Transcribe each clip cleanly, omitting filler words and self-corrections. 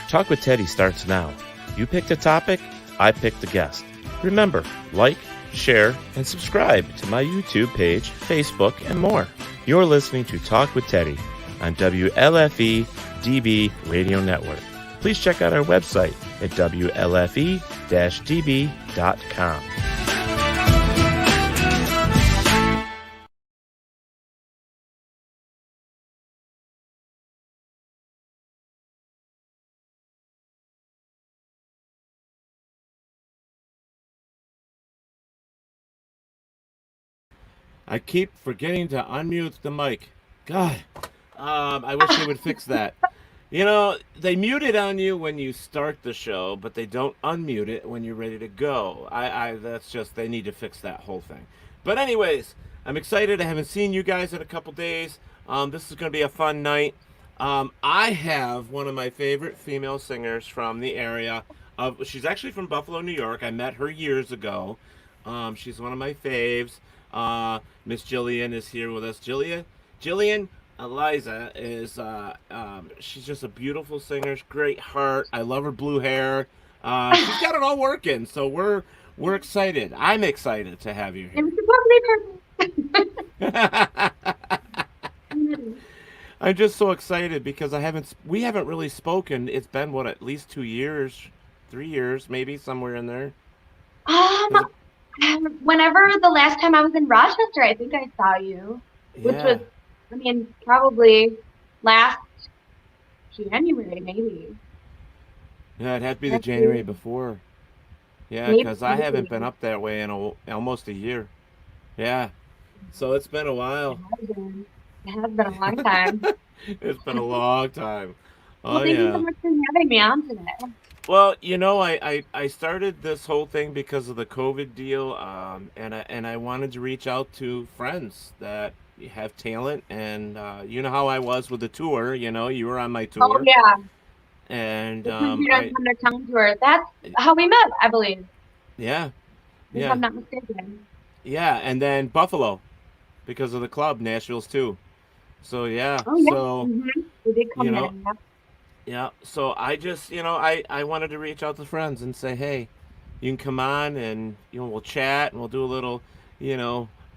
Talk with Teddy starts now. You pick the topic, I pick the guest. Remember, like, share, and subscribe to my YouTube page, Facebook, and more. You're listening to Talk with Teddy on WLFE DB Radio Network. Please check out our website at WLFE-DB.com. I keep forgetting to unmute the mic. God, I wish they would fix that. You know, they mute it on you when you start the show, but they don't unmute it when you're ready to go. That's just, they need to fix that whole thing. But anyways, I'm excited. I haven't seen you guys in a couple days. This is going to be a fun night. I have one of my favorite female singers from the area. She's actually from Buffalo, New York. I met her years ago. She's one of my faves. Miss Jillian is here with us. Jillian Eliza is she's just a beautiful singer, great heart. I love her blue hair. She's got it all working, so we're excited. I'm excited to have you here. I'm just so excited because we haven't really spoken. It's been at least 2 years, 3 years, maybe somewhere in there. Whenever the last time I was in Rochester, I think I saw you, which was, probably last January, maybe. Yeah, it'd have to be the January before. Yeah, because I haven't been up that way in almost a year. Yeah, so it's been a while. It has been a long time. It's been a long time. Well, thank you so much for having me on today. Well, you know, I started this whole thing because of the COVID deal, and I wanted to reach out to friends that have talent, and you know how I was with the tour. You know, you were on my tour. Oh yeah. And on their town tour. That's how we met, I believe. Yeah. If I'm not mistaken. Yeah, and then Buffalo, because of the club, Nashville's too. So yeah. Oh yeah. So we did come in. Yeah, so I just, I wanted to reach out to friends and say, hey, you can come on and, we'll chat and we'll do a little,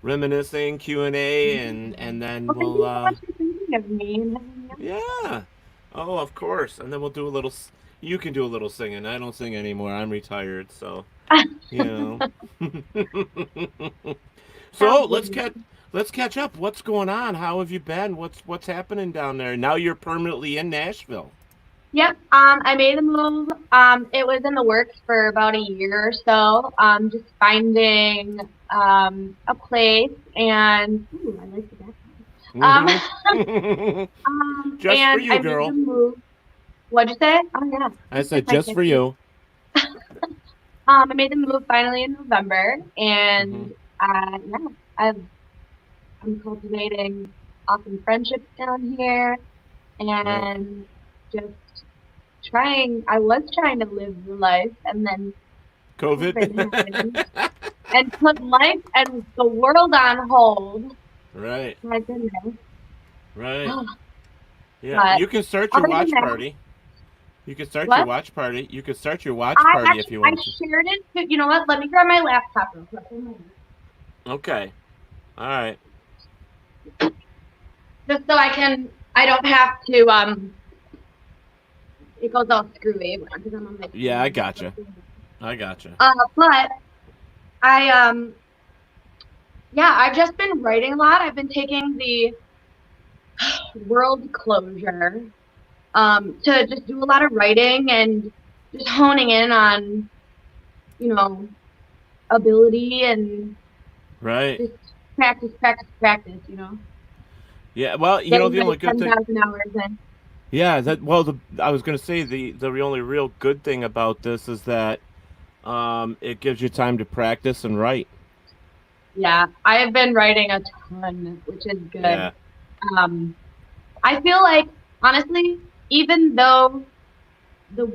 reminiscing, Q&A, and then we'll... of me. Yeah. Oh, of course. And then we'll do a little... You can do a little singing. I don't sing anymore. I'm retired, so, So let's catch up. What's going on? How have you been? What's happening down there? Now you're permanently in Nashville. Yep. I made the move. It was in the works for about a year or so. Just finding a place, and I like the background. Just and for you, girl. Made the move. What'd you say? Oh yeah. I said just for you. I made the move finally in November, and I'm cultivating awesome friendships down here, and just I was trying to live the life, and then COVID and put life and the world on hold. Right. My goodness. Right. Yeah. You can start your watch party. You can start your watch party. You can start your watch party if you want. I shared it. But you know what? Let me grab my laptop real quick. Okay. All right. Just so I don't have to it goes all screwy because I'm on my. Yeah, I gotcha. But I've just been writing a lot. I've been taking the world closure to just do a lot of writing and just honing in on, ability and just practice, Yeah, well, the only good thing. 10,000 hours in. Yeah, I was going to say the only real good thing about this is that it gives you time to practice and write. Yeah, I have been writing a ton, which is good. Yeah. I feel like, honestly, even though the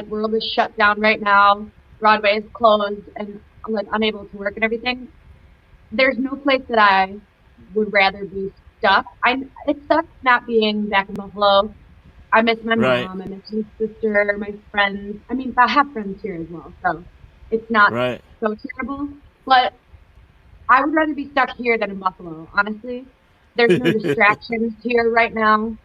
world is shut down right now, Broadway is closed, and I'm unable to work and everything, there's no place that I would rather be stuck. It sucks not being back in Buffalo. I miss my Right. mom. I miss my sister, my friends. I mean, I have friends here as well, so it's not Right. so terrible. But I would rather be stuck here than in Buffalo, honestly. There's no distractions here right now.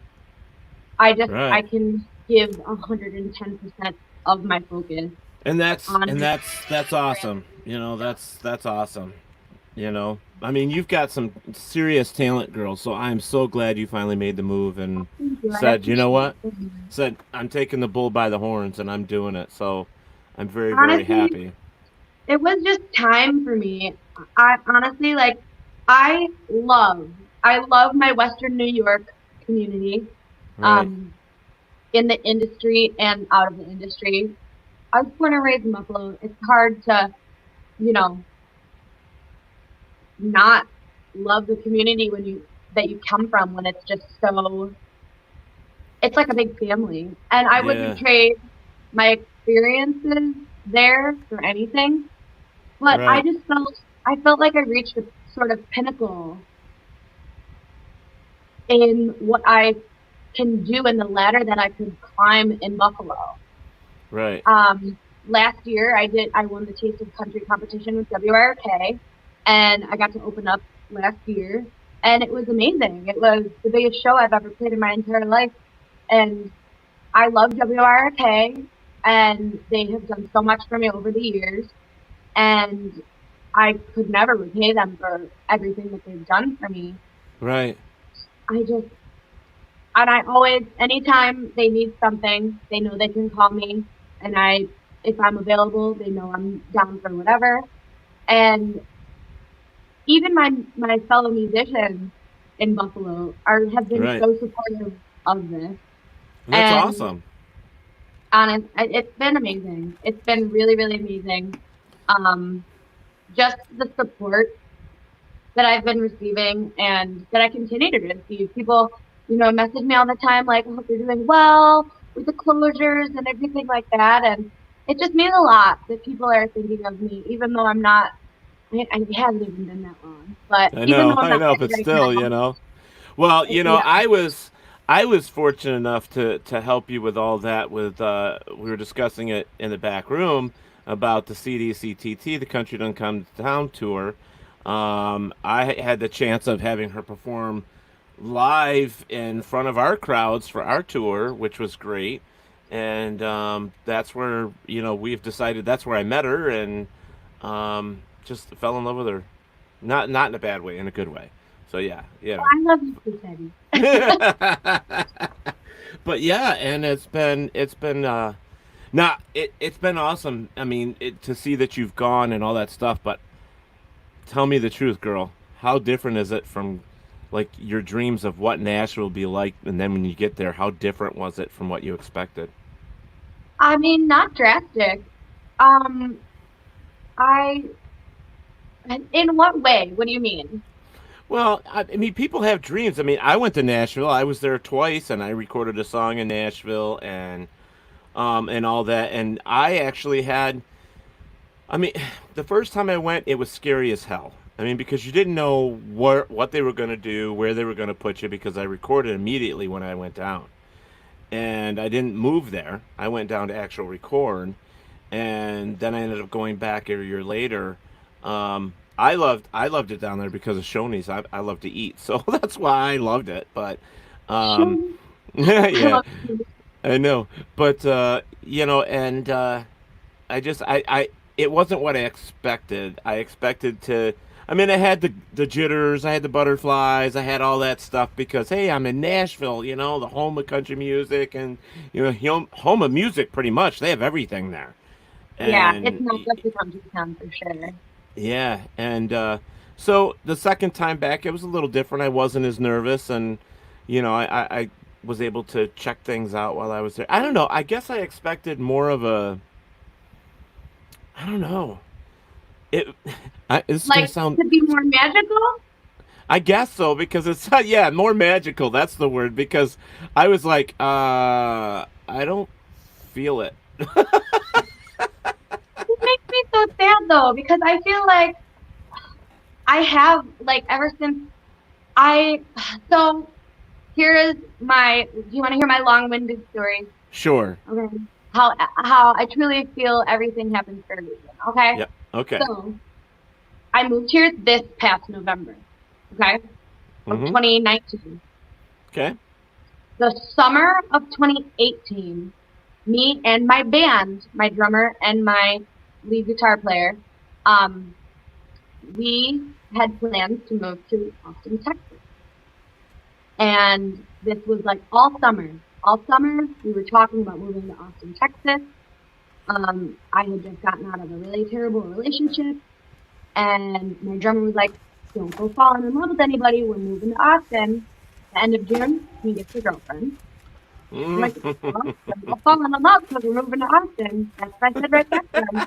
I Right. can give 110% of my focus And that's on and my that's career. awesome. That's awesome. I mean, you've got some serious talent, girl. So I'm so glad you finally made the move and Thank you. I said, you know appreciate what? it so much. Said I'm taking the bull by the horns and I'm doing it. So I'm very, very Honestly, happy. it was just time for me. I honestly like I love I love my Western New York community, Right. um, in the industry and out of the industry. I was born and raised in Buffalo. It's hard to, you know, not love the community when you come from when it's just so it's like a big family. And I wouldn't Yeah. trade my experiences there for anything. But Right. I felt like I reached a sort of pinnacle in what I can do in the ladder that I could climb in Buffalo. Right. Last year I won the Taste of Country competition with WRK, and I got to open up last year, and it was amazing. It was the biggest show I've ever played in my entire life, and I love WRK, and they have done so much for me over the years, and I could never repay them for everything that they've done for me. Right. I always, anytime they need something, they know they can call me, and if I'm available, they know I'm down for whatever. And even my fellow musicians in Buffalo have been Right. so supportive of this. That's And awesome. it's been amazing. It's been really, really amazing. Um, just the support that I've been receiving and that I continue to receive. People, message me all the time, like, I hope you're doing well with the closures and everything like that. And it just means a lot that people are thinking of me, even though I'm not, it hasn't even been that long, but even though I'm I not know, but ready right still, now, Well, yeah, I was fortunate enough to help you with all that. We were discussing it in the back room about the CDCTT, the Country Don't Come to Town tour. I had the chance of having her perform live in front of our crowds for our tour, which was great. And that's where we've decided that's where I met her, and just fell in love with her. Not in a bad way, in a good way. So yeah, I love you too, Teddy. but yeah, and it's been awesome. I mean, to see that you've gone and all that stuff. But tell me the truth, girl. How different is it from like your dreams of what Nashville will be like, and then when you get there, how different was it from what you expected? I mean, not drastic. Um, I, in what way? What do you mean? Well, I mean, people have dreams. I mean, I went to Nashville. I was there twice, and I recorded a song in Nashville, and all that. And I actually had, I mean, the first time I went, it was scary as hell. I mean, because you didn't know what they were going to do, where they were going to put you, because I recorded immediately when I went down, and I didn't move there. I went down to actual record, and then I ended up going back a year later. I loved it down there because of Shoney's. I love to eat, so that's why I loved it. But um, Sure. I yeah, love you. I know. But and I it wasn't what I expected. I expected to. I mean, I had the jitters, I had the butterflies, I had all that stuff because hey, I'm in Nashville, the home of country music, and home of music pretty much. They have everything there, Yeah, it's and not just a country town for sure. yeah, and so the second time back, it was a little different. I wasn't as nervous, and I was able to check things out while I was there. I don't know. I guess I expected more of a. I don't know. It. This is gonna Like, sound. to be more magical? I guess so because it's yeah, more magical. That's the word because I was like, I don't feel it. It makes me so sad though, because I feel like I have, like, ever since I, so here is my. Do you want to hear my long-winded story? Sure. Okay. How I truly feel everything happens for a reason. Okay. Yep. Okay. So I moved here this past November. Okay. Of 2019. Okay. The summer of 2018, me and my band, my drummer and my lead guitar player, we had plans to move to Austin, Texas. And this was like all summer. All summer, we were talking about moving to Austin, Texas. I had just gotten out of a really terrible relationship. And my drummer was like, don't go falling in love with anybody. We're moving to Austin. The end of June, he gets a girlfriend. I'm like, well, don't go falling in love because we're moving to Austin. That's what I said right back then.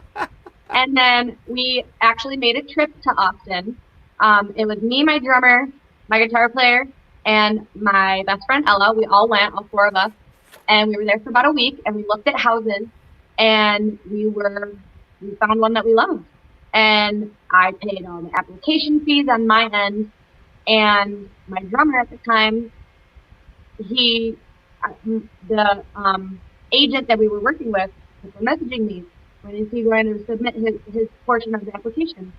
And then we actually made a trip to Austin. It was me, my drummer, my guitar player, and my best friend Ella. We all went, all four of us, and we were there for about a week. And we looked at houses, and we found one that we loved. And I paid all the application fees on my end, and my drummer at the time, the agent that we were working with was messaging me. When is he going to submit his portion of the application?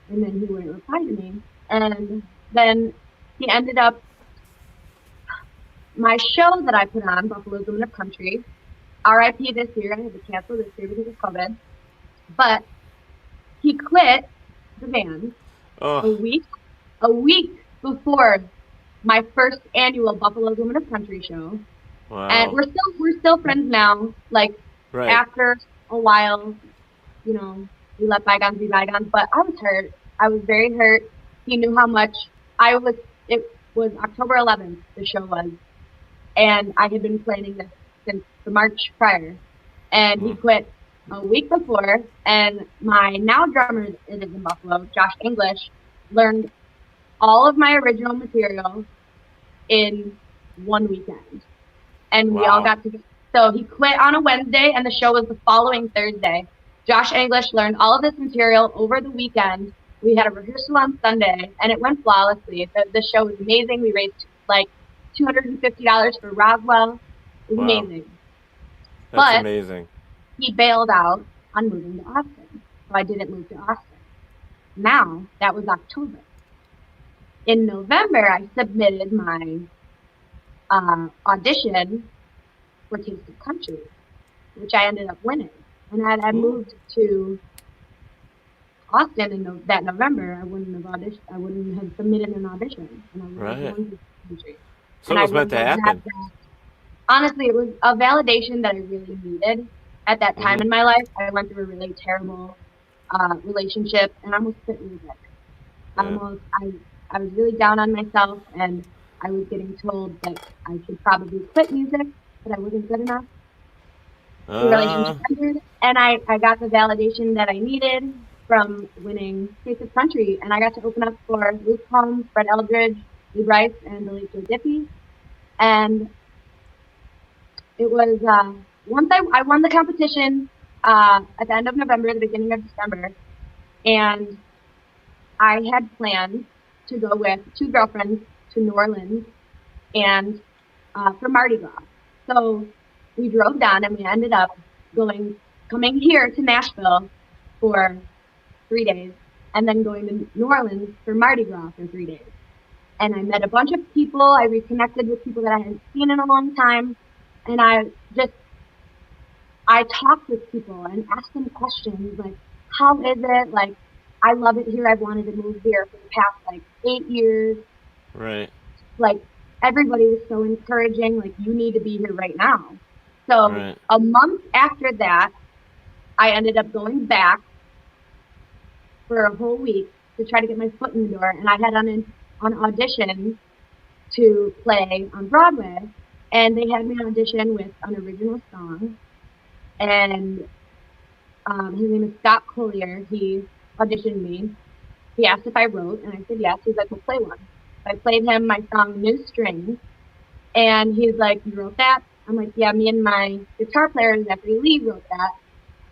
And then he wouldn't reply to me. And then he ended up, my show that I put on, Buffalo's Women of Country, RIP this year, I had to cancel this year because of COVID. But he quit the band a week before my first annual Buffalo's Women of Country show. Wow. And we're still friends now. Like Right. After a while, you know, we let bygones be bygones. But I was hurt. I was very hurt. He knew how much I was. It was October 11th. The show was, and I had been planning this since the March prior. And he quit a week before. And my now drummer is in Buffalo, Josh English, learned all of my original material in one weekend. And we all got together. So he quit on a Wednesday, and the show was the following Thursday. Josh English learned all of this material over the weekend. We had a rehearsal on Sunday, and it went flawlessly. The show was amazing. We raised like $250 for Roswell. It was amazing. That's amazing. He bailed out on moving to Austin, so I didn't move to Austin. Now, that was October. In November, I submitted my audition for Taste of Country, which I ended up winning. And had I moved to Austin in that November, I wouldn't have submitted an audition. And I would have won Taste of Country. So it was meant to happen. Honestly, it was a validation that I really needed at that time in my life. I went through a really terrible relationship, and I almost quit music. I was really down on myself, and I was getting told that I should probably quit music, that I wasn't good enough. The relationship ended, and I got the validation that I needed from winning Taste of Country, and I got to open up for Luke Combs, Fred Eldredge, Brice, and the late Joe Diffie. And it was once I won the competition at the end of November, the beginning of December, and I had planned to go with two girlfriends to New Orleans and for Mardi Gras. So we drove down, and we ended up coming here to Nashville for 3 days, and then going to New Orleans for Mardi Gras for 3 days. And I met a bunch of people. I reconnected with people that I hadn't seen in a long time, and I talked with people and asked them questions like, how is it? Like, I love it here. I've wanted to move here for the past 8 years. Right. Like, everybody was so encouraging. Like, you need to be here right now. So a month after that, I ended up going back for a whole week to try to get my foot in the door. And I had an audition to play on Broadway. And they had me audition with an original song. And his name is Scott Collier. He auditioned me. He asked if I wrote, and I said yes. He's like, we'll play one. So I played him my song New Strings. And he's like, you wrote that? I'm like, yeah, me and my guitar player, Zachary Lee, wrote that.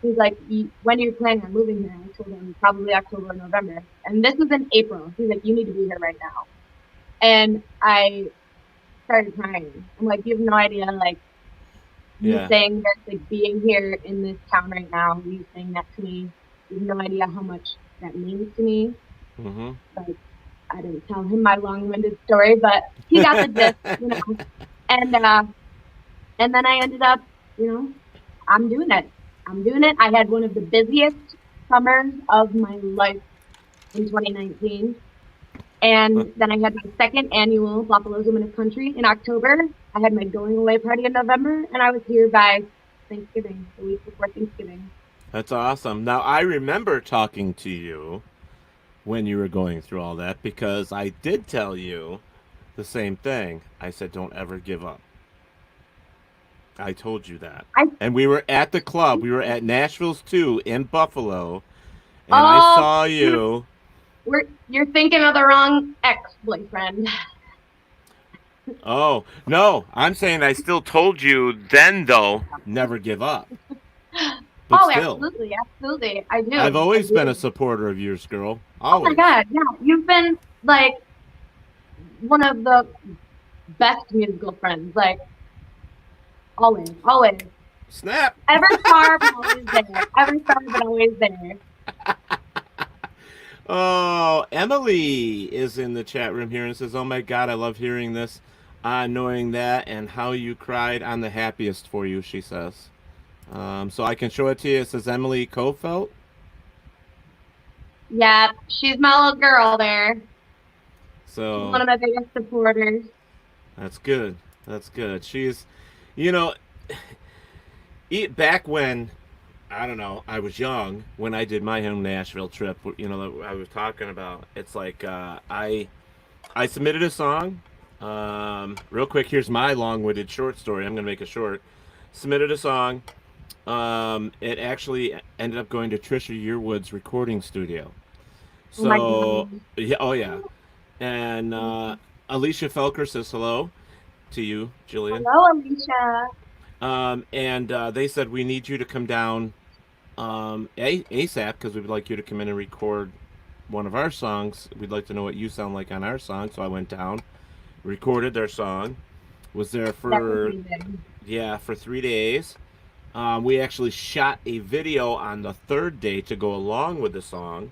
He's like, when are you planning on moving here? I told him probably October or November. And this was in April. He's like, you need to be here right now. And I started crying. I'm like, you have no idea, like, you Yeah. saying this, like, being here in this town right now, you saying that to me, you have no idea how much that means to me. Mm-hmm. Like, I didn't tell him my long-winded story, but he got the gist, you know. And then I ended up, you know, I'm doing it. I'm doing it. I had one of the busiest summers of my life in 2019. And then I had my second annual Buffalo's Women of Country in October. I had my going away party in November, and I was here by Thanksgiving, the week before Thanksgiving. That's awesome. Now, I remember talking to you when you were going through all that because I did tell you the same thing. I said, don't ever give up. I told you that. I And we were at the club. We were at Nashville's 2 in Buffalo. And I oh, saw you. you're thinking of the wrong ex-boyfriend. Oh, no. I'm saying I still told you then, though, never give up. But Oh, still, absolutely, absolutely. I do. I've I always been a do. supporter of yours, girl. Oh my Always. God, yeah. You've been like one of the best musical friends. Like always, always. Snap. Ever far, but always there. Ever far, but always there. Oh, Emily is in the chat room here and says, "Oh my God, I love hearing this, knowing that, and how you cried. I'm the happiest for you," she says. So I can show it to you. It says Emily Kofelt. Yeah, she's my little girl there. She's So one of my biggest supporters. that's good. That's good. She's, you know, back when I don't know, I was young when I did my home Nashville trip. You know, that I was talking about. It's like I submitted a song. Real quick, here's my long-winded short story. I'm gonna make it short. Submitted a song. It actually ended up going to Trisha Yearwood's recording studio. Oh my So, God. yeah, oh yeah, and Alicia Felker says hello to you, Jillian. Hello, Alicia. And they said we need you to come down ASAP because we'd like you to come in and record one of our songs. We'd like to know what you sound like on our song. So I went down, recorded their song, was there That was for amazing. for 3 days. We actually shot a video on the third day to go along with the song.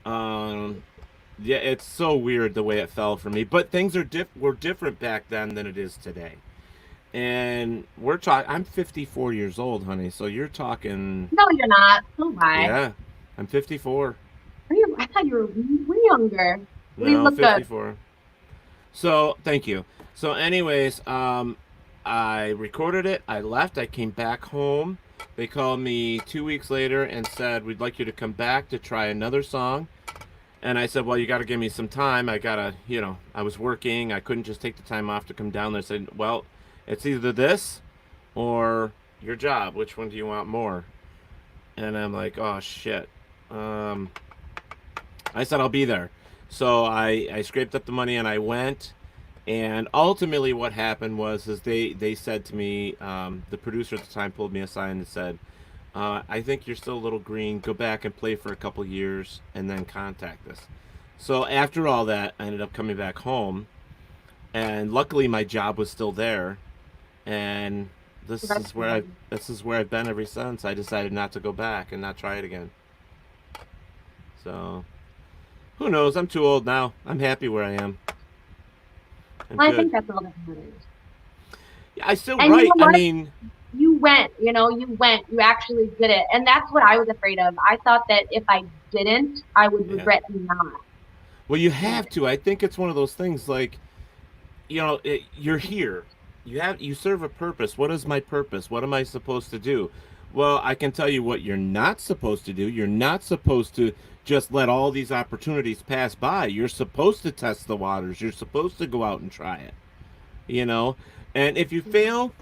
Yeah, it's so weird the way it fell for me, but things were different back then than it is today. And we're talking. I'm 54 years old, honey. So you're talking. No, you're not. So am I. Yeah, I'm 54. I thought you were way younger. Well, you No, look good. 54. So thank you. So, anyways, I recorded it. I left. I came back home. They called me 2 weeks later and said we'd like you to come back to try another song. And I said, well, you got to give me some time. I gotta, I was working. I couldn't just take the time off to come down there. I said, well, it's either this or your job. Which one do you want more? And I'm like, oh shit. I said I'll be there. So I scraped up the money and I went. And ultimately what happened was is they said to me, the producer at the time pulled me aside and said, I think you're still a little green. Go back and play for a couple years and then contact us. So after all that, I ended up coming back home. And luckily my job was still there. And this is where I've been ever since. I decided not to go back and not try it again. So who knows? I'm too old now. I'm happy where I am. I think that's all that matters. Yeah, I still And write. you know what? I mean, you went, you actually did it. And that's what I was afraid of. I thought that if I didn't, I would regret not. Well, you have to. I think it's one of those things like, you're here. You serve a purpose. What is my purpose? What am I supposed to do? Well, I can tell you what you're not supposed to do. You're not supposed to just let all these opportunities pass by. You're supposed to test the waters. You're supposed to go out and try it. And if you fail,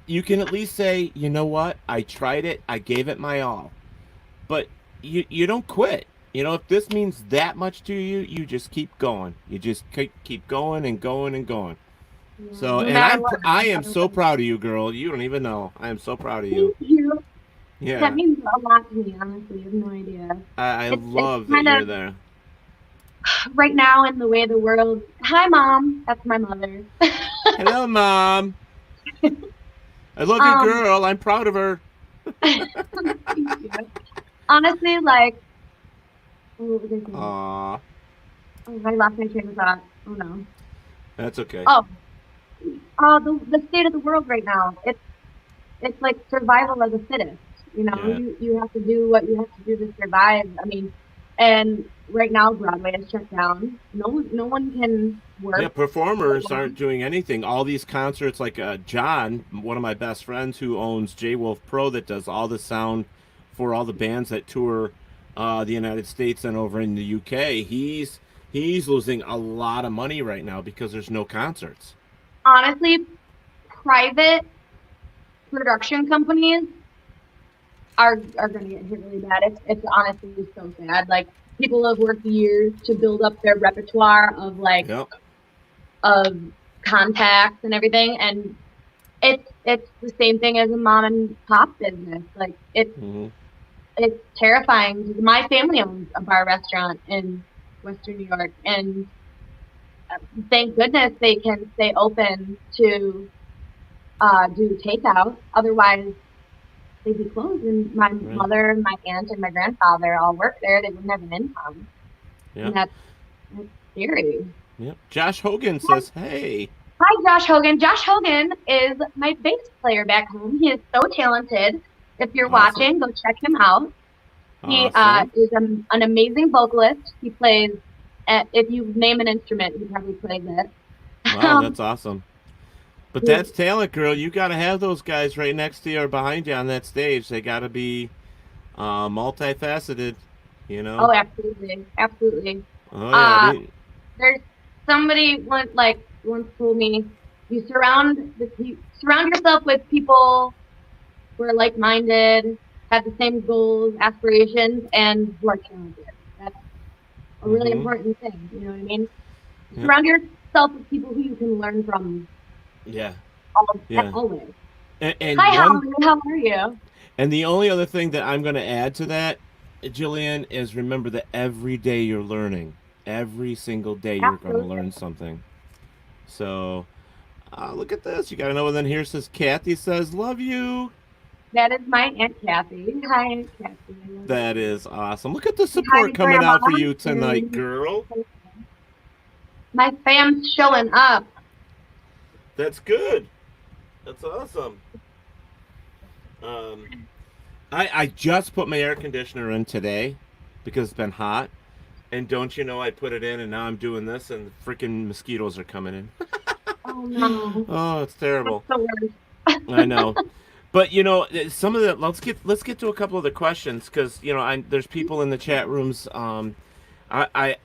you can at least say, you know what? I tried it. I gave it my all. But you don't quit. If this means that much to you, you just keep going. You just keep going and going and going. Yeah. So, No and matter I am so proud of you, girl. You don't even know. I am so proud of you. Thank you. Yeah. That means a lot to me, honestly. You have no idea. I It's love that kind you're of, there. right now in the way the world. Hi, Mom. That's my mother. Hello, Mom. I love your Um, girl. I'm proud of her. thank you. Honestly, like, what was I saying? Aw, Oh, I lost my train of thought. Oh no. that's okay. Oh, the state of the world right now. It's like survival of the fittest. You know, Yeah. you have to do what you have to do to survive. I mean, and right now Broadway is shut down. No one can Yeah, work. performers aren't doing anything. All these concerts, like John, one of my best friends who owns J Wolf Pro, that does all the sound for all the bands that tour the United States and over in the UK. He's losing a lot of money right now because there's no concerts. Honestly, private production companies are going to get hit really bad. It's honestly so sad. Like people have worked years to build up their repertoire of like Yep. of contacts and everything, and it's the same thing as a mom and pop business. Like Hmm. it's terrifying. My family owns a bar restaurant in Western New York, and thank goodness they can stay open to do takeout. Otherwise, they'd be closed. And my Right. mother, my aunt, and my grandfather all work there. They wouldn't have an income, Yeah. and that's scary. Yep. Josh Hogan Hi, says, "Hey." hi, Josh Hogan. Josh Hogan is my bass player back home. He is so talented. If you're Awesome. watching, go check him out. He Awesome. is an amazing vocalist. He plays, if you name an instrument, he probably plays it. Wow, that's awesome. But He's, that's talent, girl. You got to have those guys right next to you or behind you on that stage. They got to be multifaceted, you know. oh, absolutely, absolutely. Oh yeah, Uh, there's somebody once told me, you surround yourself with people who are like-minded, have the same goals, aspirations, and who are talented. That's a really mm-hmm. important thing. You know what I mean? Yep. Surround yourself with people who you can learn from Yeah, at yeah. always. And Hi, one, Holly. How are you? and the only other thing that I'm going to add to that, Jillian, is remember that every day you're learning. Every single day you're going to Absolutely. learn something. So, look at this. You got to know. And then here says Kathy says, "Love you." That is my Aunt Kathy. Hi, Aunt Kathy. I love That you. is awesome. Look at the Hi, support coming Grandma. out for you tonight, And girl. my fam's showing up. That's good. That's awesome. Um, I just put my air conditioner in today because it's been hot. And don't you know I put it in and now I'm doing this and freaking mosquitoes are coming in. Oh no, Oh, it's that's terrible. the worst. I know. But you know, some of the let's get to a couple of the questions because you know there's people in the chat rooms. I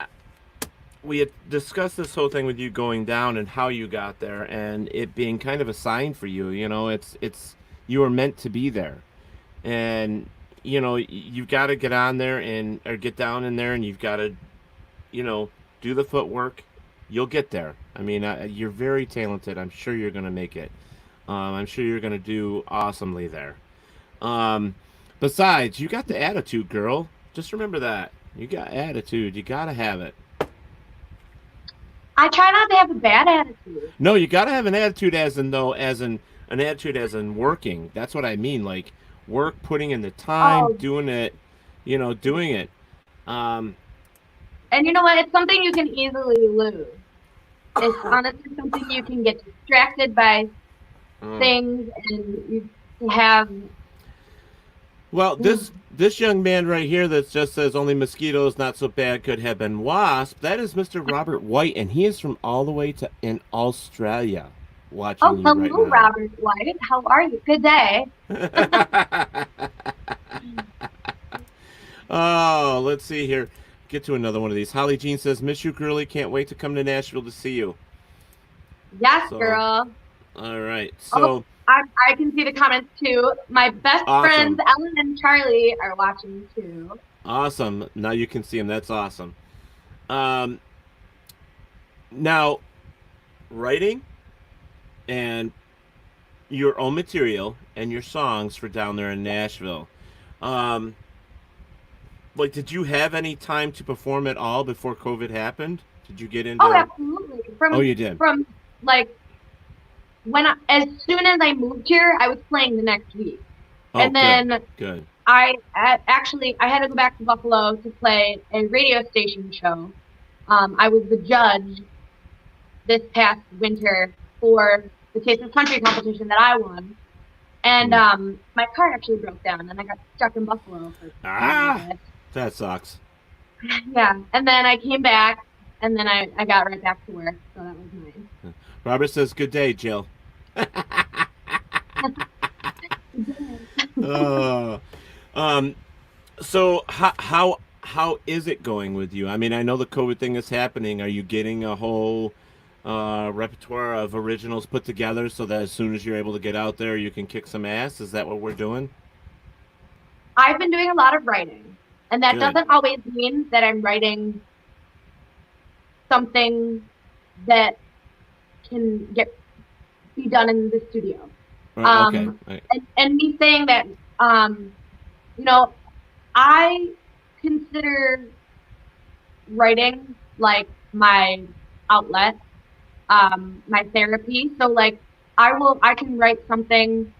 we had discussed this whole thing with you going down and how you got there and it being kind of a sign for you. You know, it's you were meant to be there, and you know you've got to get on there and or get down in there and you've got to you know do the footwork. You'll get there. I mean, you're very talented. I'm sure you're gonna make it. I'm sure you're gonna do awesomely there. Um, Besides, you got the attitude, girl. Just remember that. You got attitude. You gotta have it. I try not to have a bad attitude. No, you gotta have an attitude as in though, as in an attitude as in working. That's what I mean. Like work, putting in the time, Oh, doing it, doing it. Um, and you know what? It's something you can easily lose. It's honestly something you can get distracted by mm. things, and you have. Well, this young man right here that just says only mosquitoes not so bad could have been wasp. That is Mr. Robert White, and he is from all the way to in Australia, Oh, watching you right hello, now. Robert White. How are you? Good day. Oh, let's see here. Get to another one of these. Holly Jean says, "Miss you, girly. Can't wait to come to Nashville to see you." Yes, So, girl. all right. Oh, So I can see the comments too. My best friends, awesome, Ellen and Charlie, are watching too. awesome. Now you can see him. That's awesome. Um, Now writing and your own material and your songs for down there in Nashville. Um, like, did you have any time to perform at all before COVID happened? Did you get Oh, into? absolutely. Oh, you did. From like as soon as I moved here, I was playing the next week, Oh, and good, then good. actually I had to go back to Buffalo to play a radio station show. I was the judge this past winter for the Taste of Country competition that I won. And Hmm. my car actually broke down, and I got stuck in Buffalo for a little Ah, bit. that sucks. Yeah, and then I came back, and then I got right back to work, so that was nice. Robert says, "Good day, Jill." uh, um, so how is it going with you? I mean, I know the COVID thing is happening. Are you getting a whole repertoire of originals put together so that as soon as you're able to get out there, you can kick some ass? Is that what we're doing? I've been doing a lot of writing, and that Good. doesn't always mean that I'm writing something that can be done in the studio. Okay. Right. And me saying that, um, you know, I consider writing like my outlet, my therapy. So like I can write something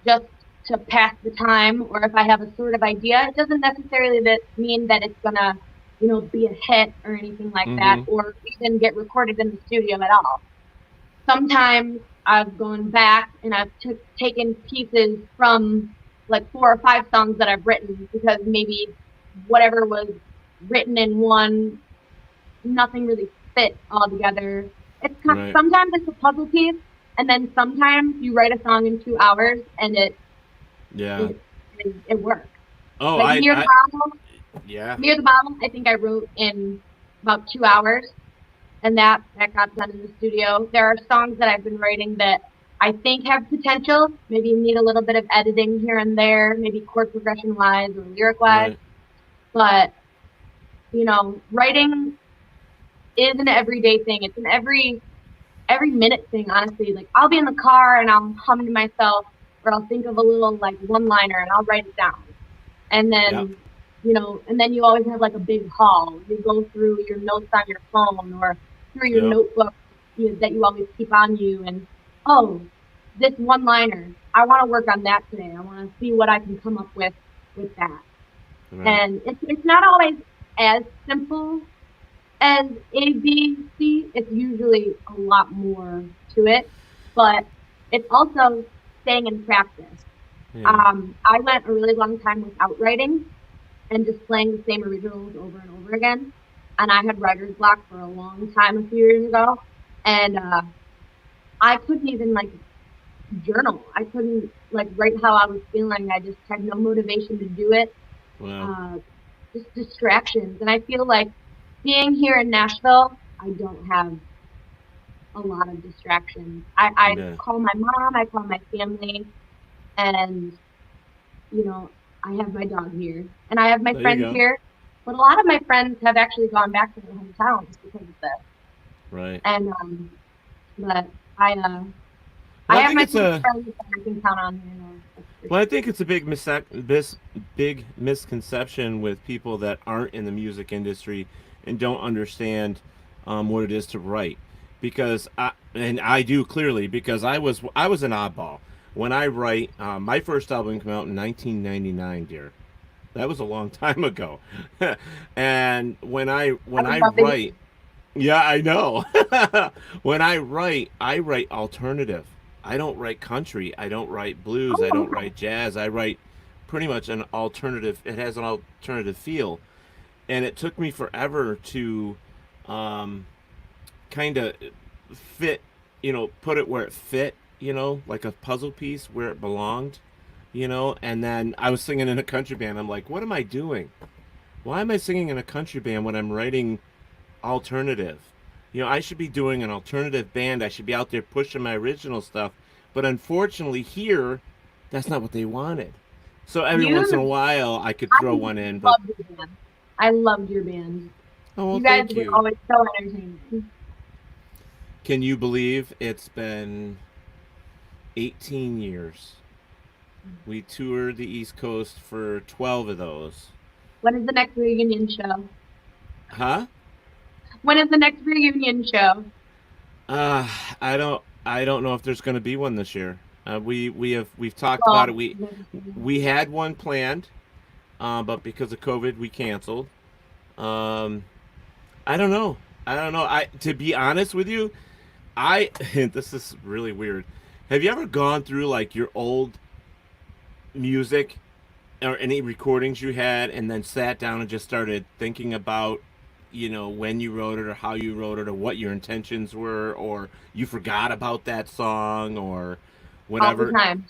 just to pass the time, or if I have a sort of idea, it doesn't necessarily mean that it's gonna, be a hit or anything like that, Mm-hmm. or even get recorded in the studio at all. Sometimes I've gone back and I've taken pieces from like 4 or 5 songs that I've written because maybe whatever was written in one, nothing really fit all together. Right. Sometimes it's a puzzle piece, and then sometimes you write a song in 2 hours and Yeah. it, it works. Oh, Like near the I, bottom, yeah. near the bottom, I think I wrote in about 2 hours, and that got done in the studio. There are songs that I've been writing that I think have potential. Maybe need a little bit of editing here and there, maybe chord progression wise or lyric wise. Right. But writing is an everyday thing. It's an every minute thing, honestly. Like I'll be in the car and I'll hum to myself, or I'll think of a little like one liner and I'll write it down. And Yeah. then and then you always have like a big haul. You go through your notes on your phone or through your Yep. notebook that you always keep on you, and oh, this one liner, I want to work on that today. I want to see what I can come up with that. Right. And it's not always as simple as A, B, C. It's usually a lot more to it, but it's also staying in practice. Yeah. I went a really long time without writing and just playing the same originals over and over again. And I had writer's block for a long time a few years ago, and I couldn't even like journal. I couldn't like write how I was feeling. I just had no motivation to do it. Wow. Just distractions. And I feel like being here in Nashville, I don't have a lot of distractions. I Yeah. call my mom, I call my family, and I have my dog here, and I have my There you friends go. here. But a lot of my friends have actually gone back to their hometowns because of this. Right. And but I Well, I I have think my it's close a friends that I can count on here. That's for Well, I sure. think it's a big misconception with people that aren't in the music industry and don't understand what it is to write. Because I do clearly because I was an oddball when I write. My first album came out in 1999, dear. That was a long time ago. And I when would I love to write, yeah, I know. When I write alternative. I don't write country. I don't write blues. I Oh, don't okay. write jazz. I write pretty much an alternative. It has an alternative feel, and it took me forever to um, kind of fit, put it where it fit, like a puzzle piece where it belonged, And then I was singing in a country band. I'm like, what am I doing? Why am I singing in a country band when I'm writing alternative? I should be doing an alternative band. I should be out there pushing my original stuff. But unfortunately, here, that's not what they wanted. So every once in a You, while, I could I throw one in. But loved your band. I loved your band. oh well, You guys thank were you. always so entertaining. Can you believe it's been 18 years? We toured the East Coast for 12 of those. When is the next reunion show? Huh? When is the next reunion show? I don't know if there's going to be one this year. We've talked about Well, it. We had one planned, but because of COVID, we canceled. Um, I don't know. I don't know. I To be honest with you, I this is really weird. Have you ever gone through like your old music or any recordings you had and then sat down and just started thinking about, when you wrote it or how you wrote it or what your intentions were, or you forgot about that song or all the whatever? time.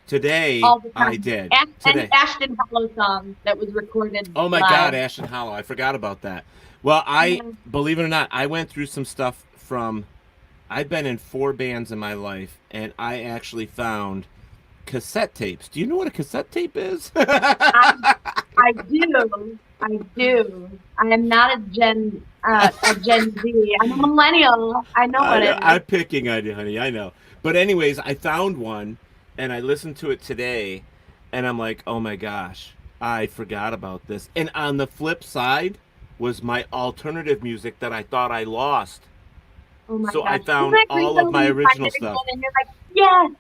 Today All the I time. did. And Today. Ashton Hollow song that was recorded Oh my God, live. Ashton Hollow. I forgot about that. Well, Yeah. believe it or not, I went through some stuff from, I've been in 4 bands in my life, and I actually found cassette tapes. Do you know what a cassette tape is? I I do. I do. I am not a Gen Z. I'm a millennial. I know what it is. I'm picking on you, honey. I know. But anyways, I found one, and I listened to it today, and I'm like, oh my gosh, I forgot about this. And on the flip side was my alternative music that I thought I lost. Oh my So I gosh. found Like all of my recently you find original it again stuff. and you're like, yes.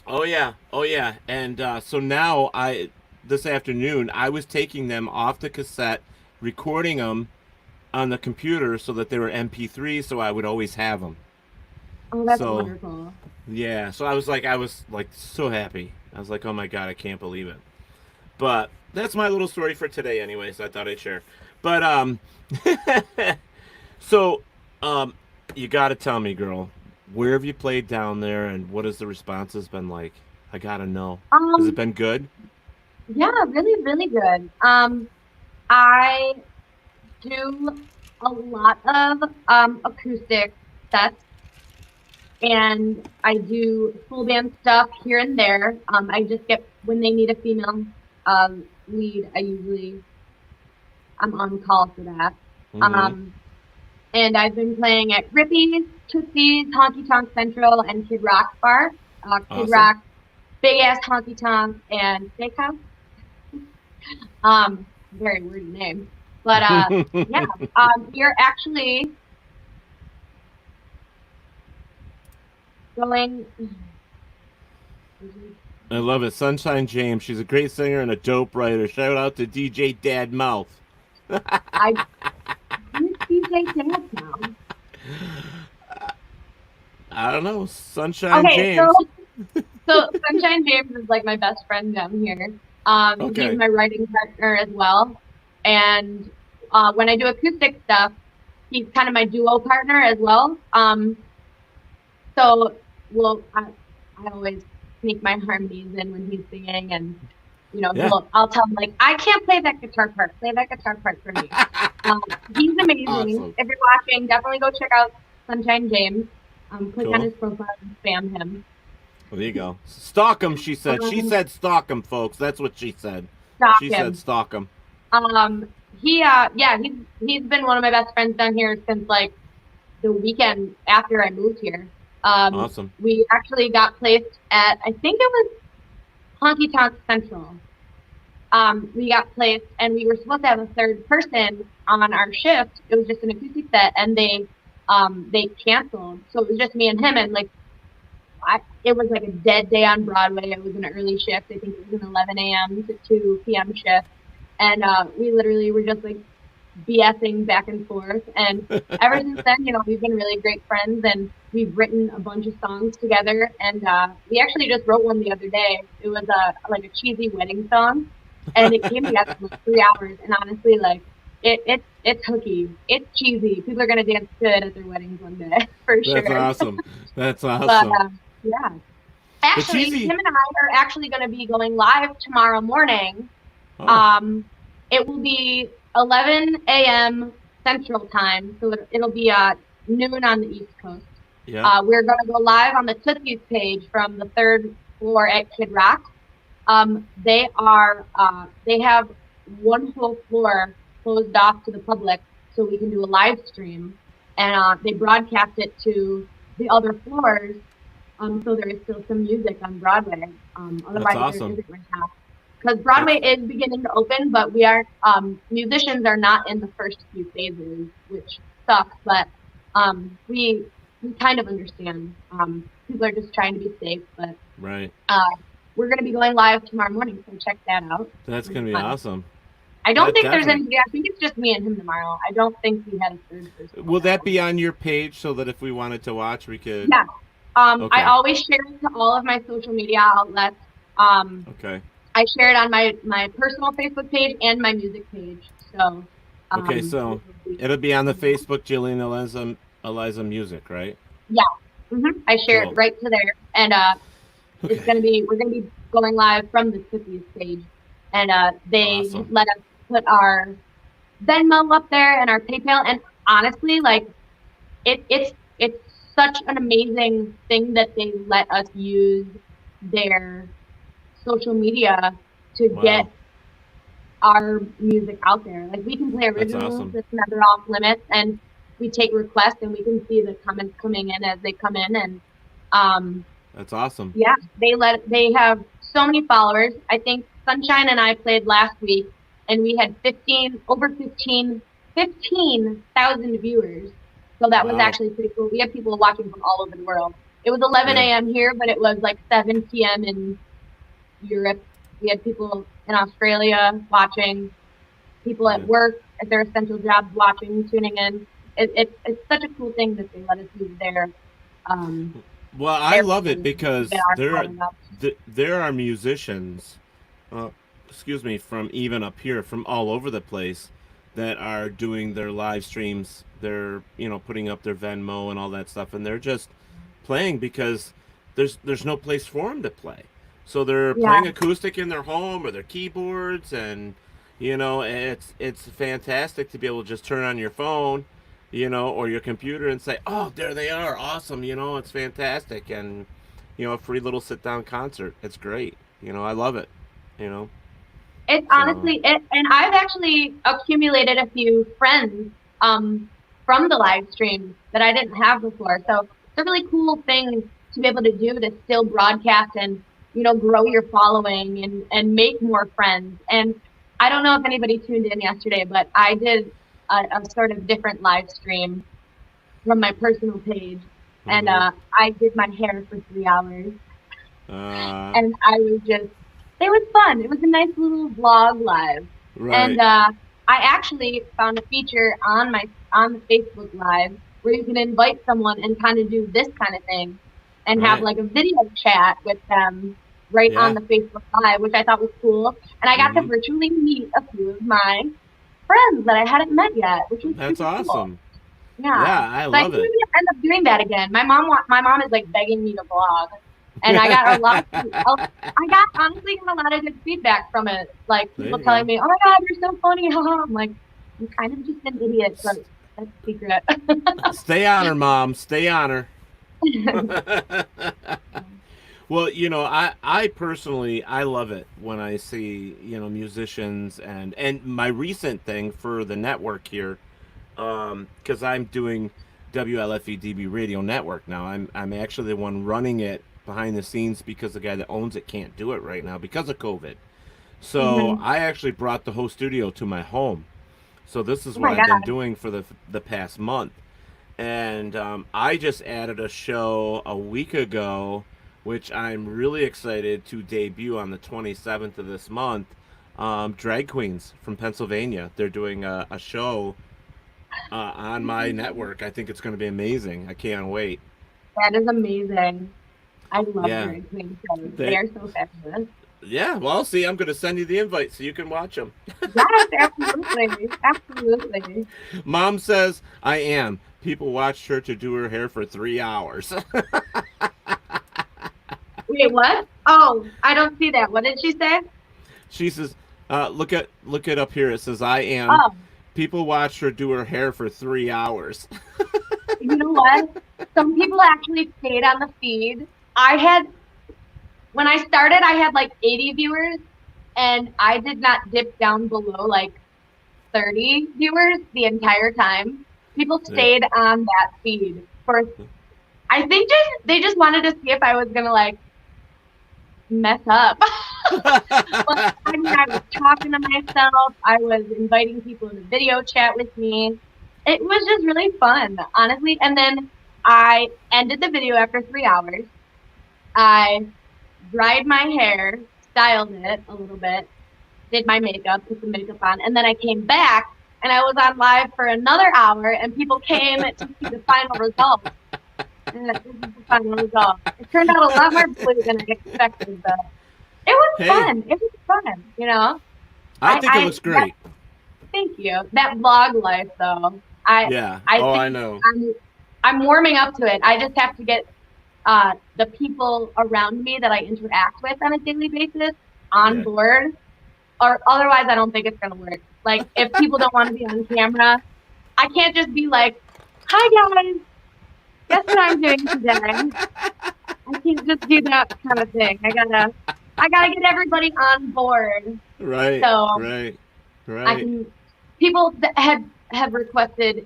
Oh yeah, oh yeah. And so now this afternoon, I was taking them off the cassette, recording them on the computer so that they were MP3, so I would always have them. Oh, that's So wonderful. yeah, so I was like so happy. I was like, oh my God, I can't believe it. But that's my little story for today, anyway. So I thought I'd share. But so you got to tell me, girl, where have you played down there, and what has the responses been like? I gotta know. Has it Um, been good? yeah, really, really good. I do a lot of acoustic sets, and I do full band stuff here and there. I just get when they need a female lead. I'm on call for that. Mm-hmm. Um, and I've been playing at Rippy's, Tootsie's, Honky Tonk Central, and Kid Rock's bar. Kid Awesome. Rock, Big Ass Honky Tonk, and Steakhouse. Very wordy name. But yeah, we're actually going. I love it. Sunshine James. She's a great singer and a dope writer. Shout out to DJ Dad Mouth. I who's DJ Dance now? I don't know. Sunshine Okay, so James. so Sunshine James is like my best friend down here. He's Okay. my writing partner as well, and when I do acoustic stuff, he's kind of my duo partner as well. So well, I always sneak my harmonies in when he's singing, and Yeah. I'll tell him like, I can't play that guitar part. Play that guitar part for me. He's amazing. Awesome. If you're watching, definitely go check out Sunshine James. Click on Cool. his profile and spam him. Well, there you go. Stalk him, she said. She Um, said stalk him, folks. That's what she said. Stalk She said him. stalk him. Yeah, he's been one of my best friends down here since like the weekend after I moved here. Awesome. We actually got placed at, I think it was Honky Tonk Central. We got placed, and we were supposed to have a third person on our shift. It was just an acoustic set, and they canceled. So it was just me and him, and like it was like a dead day on Broadway. It was an early shift. I think it was an 11 a.m. to 2 p.m. shift, and we literally were just like BSing back and forth. And ever since then, we've been really great friends, and we've written a bunch of songs together. And we actually just wrote one the other day. It was like a cheesy wedding song, and it came together in like 3 hours. And honestly, like it's hooky, it's cheesy. People are gonna dance good at their weddings one day for That's sure. awesome. That's But awesome. yeah, The actually, cheesy. Tim and I are actually going to be going live tomorrow morning. Oh, It will be 11 a.m. Central Time, so it'll be noon on the East Coast. yeah. We're going to go live on the Tootsie's page from the 3rd floor at Kid Rock. They have one whole floor closed off to the public, so we can do a live stream, and they broadcast it to the other floors. So there is still some music on Broadway. That's Otherwise, there awesome. isn't right now. because Broadway is beginning to open, but we are musicians are not in the first few phases, which sucks. But we kind of understand. People are just trying to be safe, but right. We're going to be going live tomorrow morning, so check that out. That's going to be awesome. I don't think there's anybody. I think it's just me and him tomorrow. I don't think we had a third person. Will that be on your page so that if we wanted to watch, we could? Yeah. Okay. I always share it to all of my social media outlets. Okay. I share it on my personal Facebook page and my music page. So. Okay, so it'll be on the Facebook Jillian Eliza Music, right? Yeah. Mm-hmm. I share it right to there, and we're gonna be going live from the Tiffany's stage, and they let us put our Venmo up there and our PayPal, and honestly, like it's such an amazing thing that they let us use their social media to get our music out there. Like we can play originals, it's never off limits, and we take requests and we can see the comments coming in as they come in, and that's awesome. Yeah, they have so many followers. I think Sunshine and I played last week, and we had 15,000 viewers. So that was actually pretty cool. We had people watching from all over the world. It was 11 a.m. here, but it was like 7 p.m. in Europe. We had people in Australia watching, people at work at their essential jobs watching, tuning in. It's such a cool thing that they let us use their. Well, I love it because there are musicians, from even up here, from all over the place, that are doing their live streams. They're putting up their Venmo and all that stuff, and they're just playing because there's no place for them to play. So they're playing acoustic in their home or their keyboards, and it's fantastic to be able to just turn on your phone, or your computer and say, oh, there they are, awesome, it's fantastic, and a free little sit down concert. It's great. I love it. It's honestly it, and I've actually accumulated a few friends from the live stream that I didn't have before. So it's a really cool thing to be able to do, to still broadcast and grow your following and make more friends. And I don't know if anybody tuned in yesterday, but I did a sort of different live stream from my personal page, and I did my hair for 3 hours, and I was it was fun. It was a nice little vlog live, and I actually found a feature on the Facebook Live where you can invite someone and kind of do this kind of thing, and have like a video chat with them on the Facebook Live, which I thought was cool. And I got to virtually meet a few of my friends that I hadn't met yet, which was that's awesome. Cool. Yeah, I love it. I end up doing that again. My mom is like begging me to vlog, and I got honestly got a lot of good feedback from it. Like people telling me, "Oh my God, you're so funny!" I'm like, I'm kind of just an idiot, but that's secret. Stay on her, Mom. Stay on her. Well, I personally, I love it when I see, musicians and my recent thing for the network here, because I'm doing WLFE-DB Radio Network now. I'm actually the one running it behind the scenes because the guy that owns it can't do it right now because of COVID. So I actually brought the whole studio to my home. So this is what I've been doing for the past month. And I just added a show a week ago, which I'm really excited to debut on the 27th of this month. Drag queens from Pennsylvania. They're doing a show on my network. I think it's going to be amazing. I can't wait. That is amazing. I love drag queens. They are so fabulous. Yeah, well, see, I'm going to send you the invite so you can watch them. Yes, absolutely. Absolutely. Mom says I am. People watched her to do her hair for 3 hours. Wait, what? Oh, I don't see that. What did she say? She says, look it up here. It says I am. Oh. People watched her do her hair for 3 hours. You know what? Some people actually stayed on the feed. When I started, I had like 80 viewers, and I did not dip down below like 30 viewers the entire time. People stayed on that feed for, I think they just wanted to see if I was gonna like mess up. But I mean, I was talking to myself. I was inviting people to video chat with me. It was just really fun, honestly. And then I ended the video after 3 hours. I dried my hair, styled it a little bit, did my makeup, put some makeup on, and then I came back and I was on live for another hour, and people came to see the final result. And this is the final result. It turned out a lot more blue than I expected, but it was fun. It was fun, you know. I think it looks great. Thank you. That vlog life, though. I know. I'm warming up to it. I just have to get the people around me that I interact with on a daily basis on board, or otherwise I don't think it's gonna work. Like, if people don't want to be on camera, I can't just be like, "Hi guys, guess what I'm doing today?" I can't just do that kind of thing. I gotta get everybody on board. Right. So right. People that have requested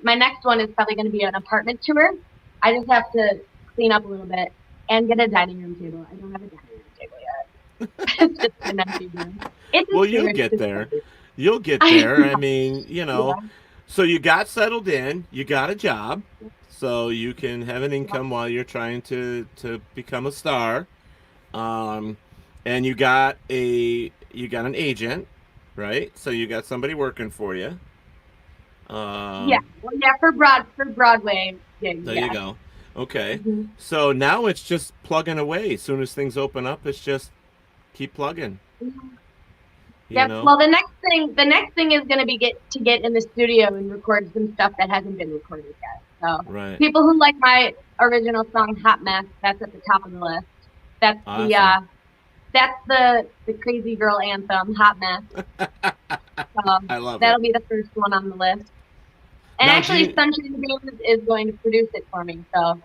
my next one is probably going to be an apartment tour. I just have to clean up a little bit and get a dining room table. I don't have a dining room table yet. It's just an empty room. Well, you'll get there. You'll get there. I mean, you know, so you got settled in, you got a job, so you can have an income while you're trying to become a star. And you got an agent, right? So you got somebody working for you. For Broadway gigs. There you go. Okay. Mm-hmm. So now it's just plugging away. As soon as things open up, it's just keep plugging. Mm-hmm. Well, the next thing is going to be to get in the studio and record some stuff that hasn't been recorded yet. So people who like my original song "Hot Mess," that's at the top of the list. That's awesome. That's the crazy girl anthem, "Hot Mess." I love that'll be the first one on the list. And now, actually, Sunshine Games is going to produce it for me, so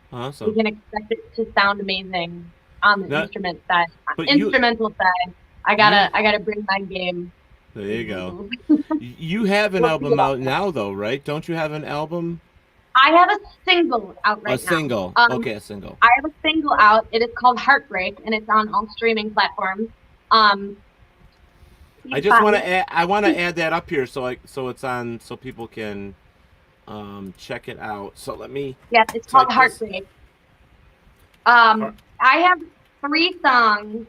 we can expect it to sound amazing on the instrumental side. I gotta bring my game. There you go. You have an album out now, though, right? Don't you have an album? I have a single out right now. A single. Okay, a single. I have a single out. It is called Heartbreak, and it's on all streaming platforms. I just want to add. I want to add that up here, so it's on, so people can check it out. So let me. Yeah, it's called Heartbreak. I have 3 songs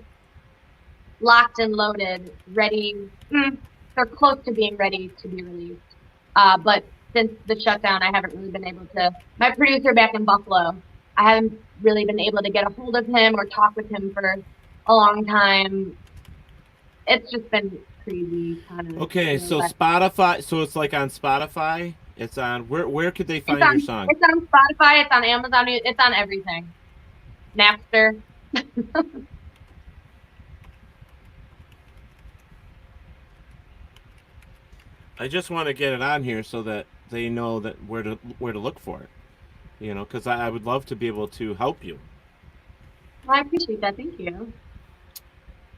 locked and loaded, ready. They're close to being ready to be released. But since the shutdown, I haven't really been able to. My producer back in Buffalo, I haven't really been able to get a hold of him or talk with him for a long time. It's just been crazy. Okay, so Spotify. So it's like on Spotify. It's on. Where could they find your song? It's on Spotify. It's on Amazon. It's on everything. Napster. I just want to get it on here so that they know that where to look for it. You know, because I would love to be able to help you. Well, I appreciate that. Thank you.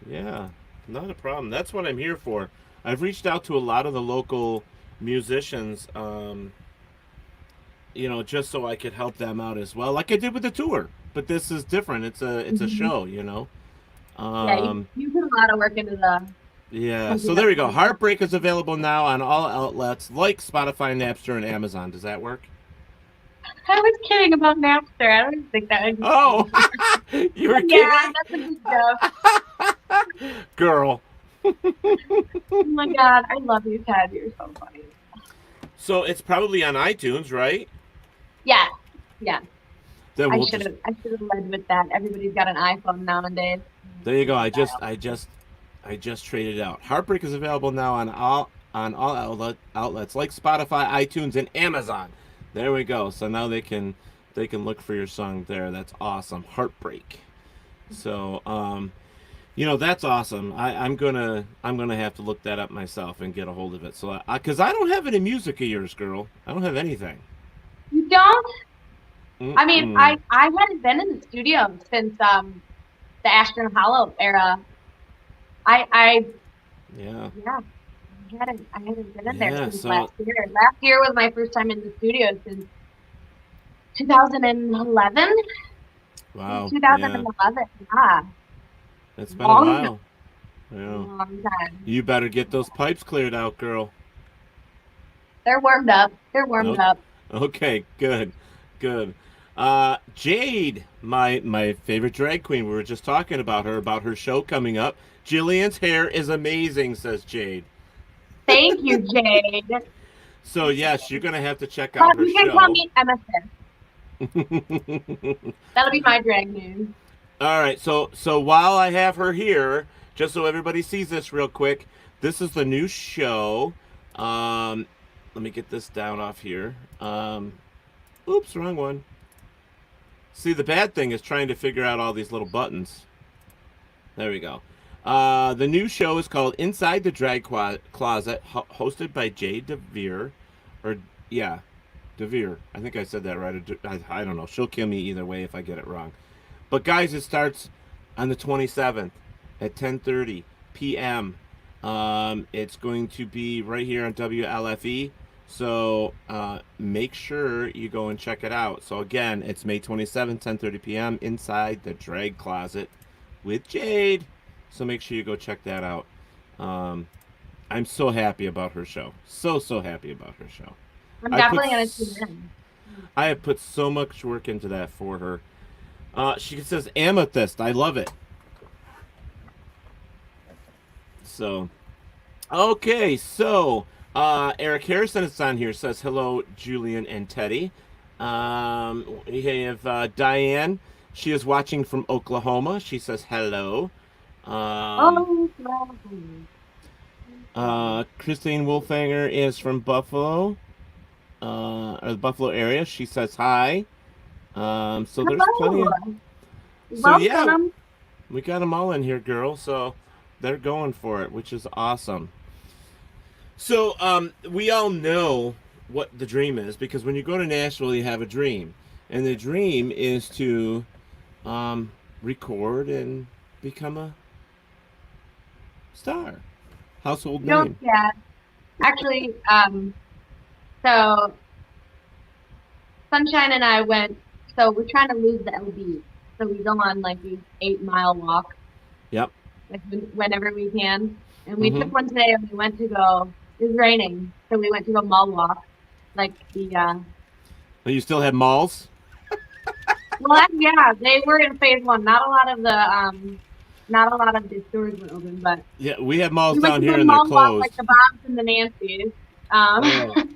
Yeah, not a problem. That's what I'm here for. I've reached out to a lot of the local musicians, you know, just so I could help them out as well, like I did with the tour. But this is different. It's a show, you know. You put a lot of work into the. Yeah, so there we go. Heartbreak is available now on all outlets like Spotify, Napster, and Amazon. Does that work? I was kidding about Napster. I don't think that. Oh, you were kidding? Yeah, that's a good joke. Girl. Oh my God, I love you, Ted. You're so funny. So it's probably on iTunes, right? Yeah. Then I should have led with that. Everybody's got an iPhone nowadays. There you go. I just traded out. Heartbreak is available now on all outlets like Spotify, iTunes, and Amazon. There we go. So now they can look for your song there. That's awesome. Heartbreak. So you know, that's awesome. I'm gonna have to look that up myself and get a hold of it. So because I don't have any music of yours, girl. I don't have anything. You don't? I mean, I hadn't been in the studio since the Ashton Hollow era. I hadn't been in there since last year. Last year was my first time in the studio since 2011. Wow. 2011. Yeah. It's been a while. in a Well, long time. you better get those pipes cleared out, girl. They're warmed up. They're warmed Okay, up. okay, good, good. Jade, my favorite drag queen. We were just talking about her show coming up. Jillian's hair is amazing, says Jade. Thank you, Jade. So yes, you're gonna have to check But out her you can call show. me MSF. That'll be my drag name. All right, so while I have her here, just so everybody sees this real quick, this is the new show. Let me get this down off here. Oops, wrong one. See, the bad thing is trying to figure out all these little buttons. There we go. The new show is called Inside the Drag Closet, hosted by Jay DeVere, or yeah, DeVere. I think I said that right. I don't know. She'll kill me either way if I get it wrong. But guys, it starts on the 27th at 10:30 p.m. It's going to be right here on WLFE. So make sure you go and check it out. So again, it's May 27th, 10:30 p.m. Inside the Drag Closet with Jade. So make sure you go check that out. I'm so happy about her show. So happy about her show. I'm definitely going to tune in. I have put so much work into that for her. She says amethyst. I love it. So, okay. So, Eric Harrison is on here. Says hello, Julian and Teddy. We have Diane. She is watching from Oklahoma. She says hello. Christine Wolfanger is from Buffalo, or the Buffalo area. She says hi. So there's plenty of. So yeah, we got them all in here, girl. So they're going for it, which is awesome. So we all know what the dream is because when you go to Nashville, you have a dream, and the dream is to record and become a star, household name. Yeah, actually, so Sunshine and I went. So we're trying to lose the LB. So we go on like these 8-mile walks. Yep. Like whenever we can. And we took one today and we went to go. It was raining, so we went to go mall walk. Like the. Oh, you still have malls? Well, yeah, they were in phase 1. Not a lot of the stores were open, but. Yeah, we have malls we down here and they're closed. Walk, like the Bobs and the Nancy's. And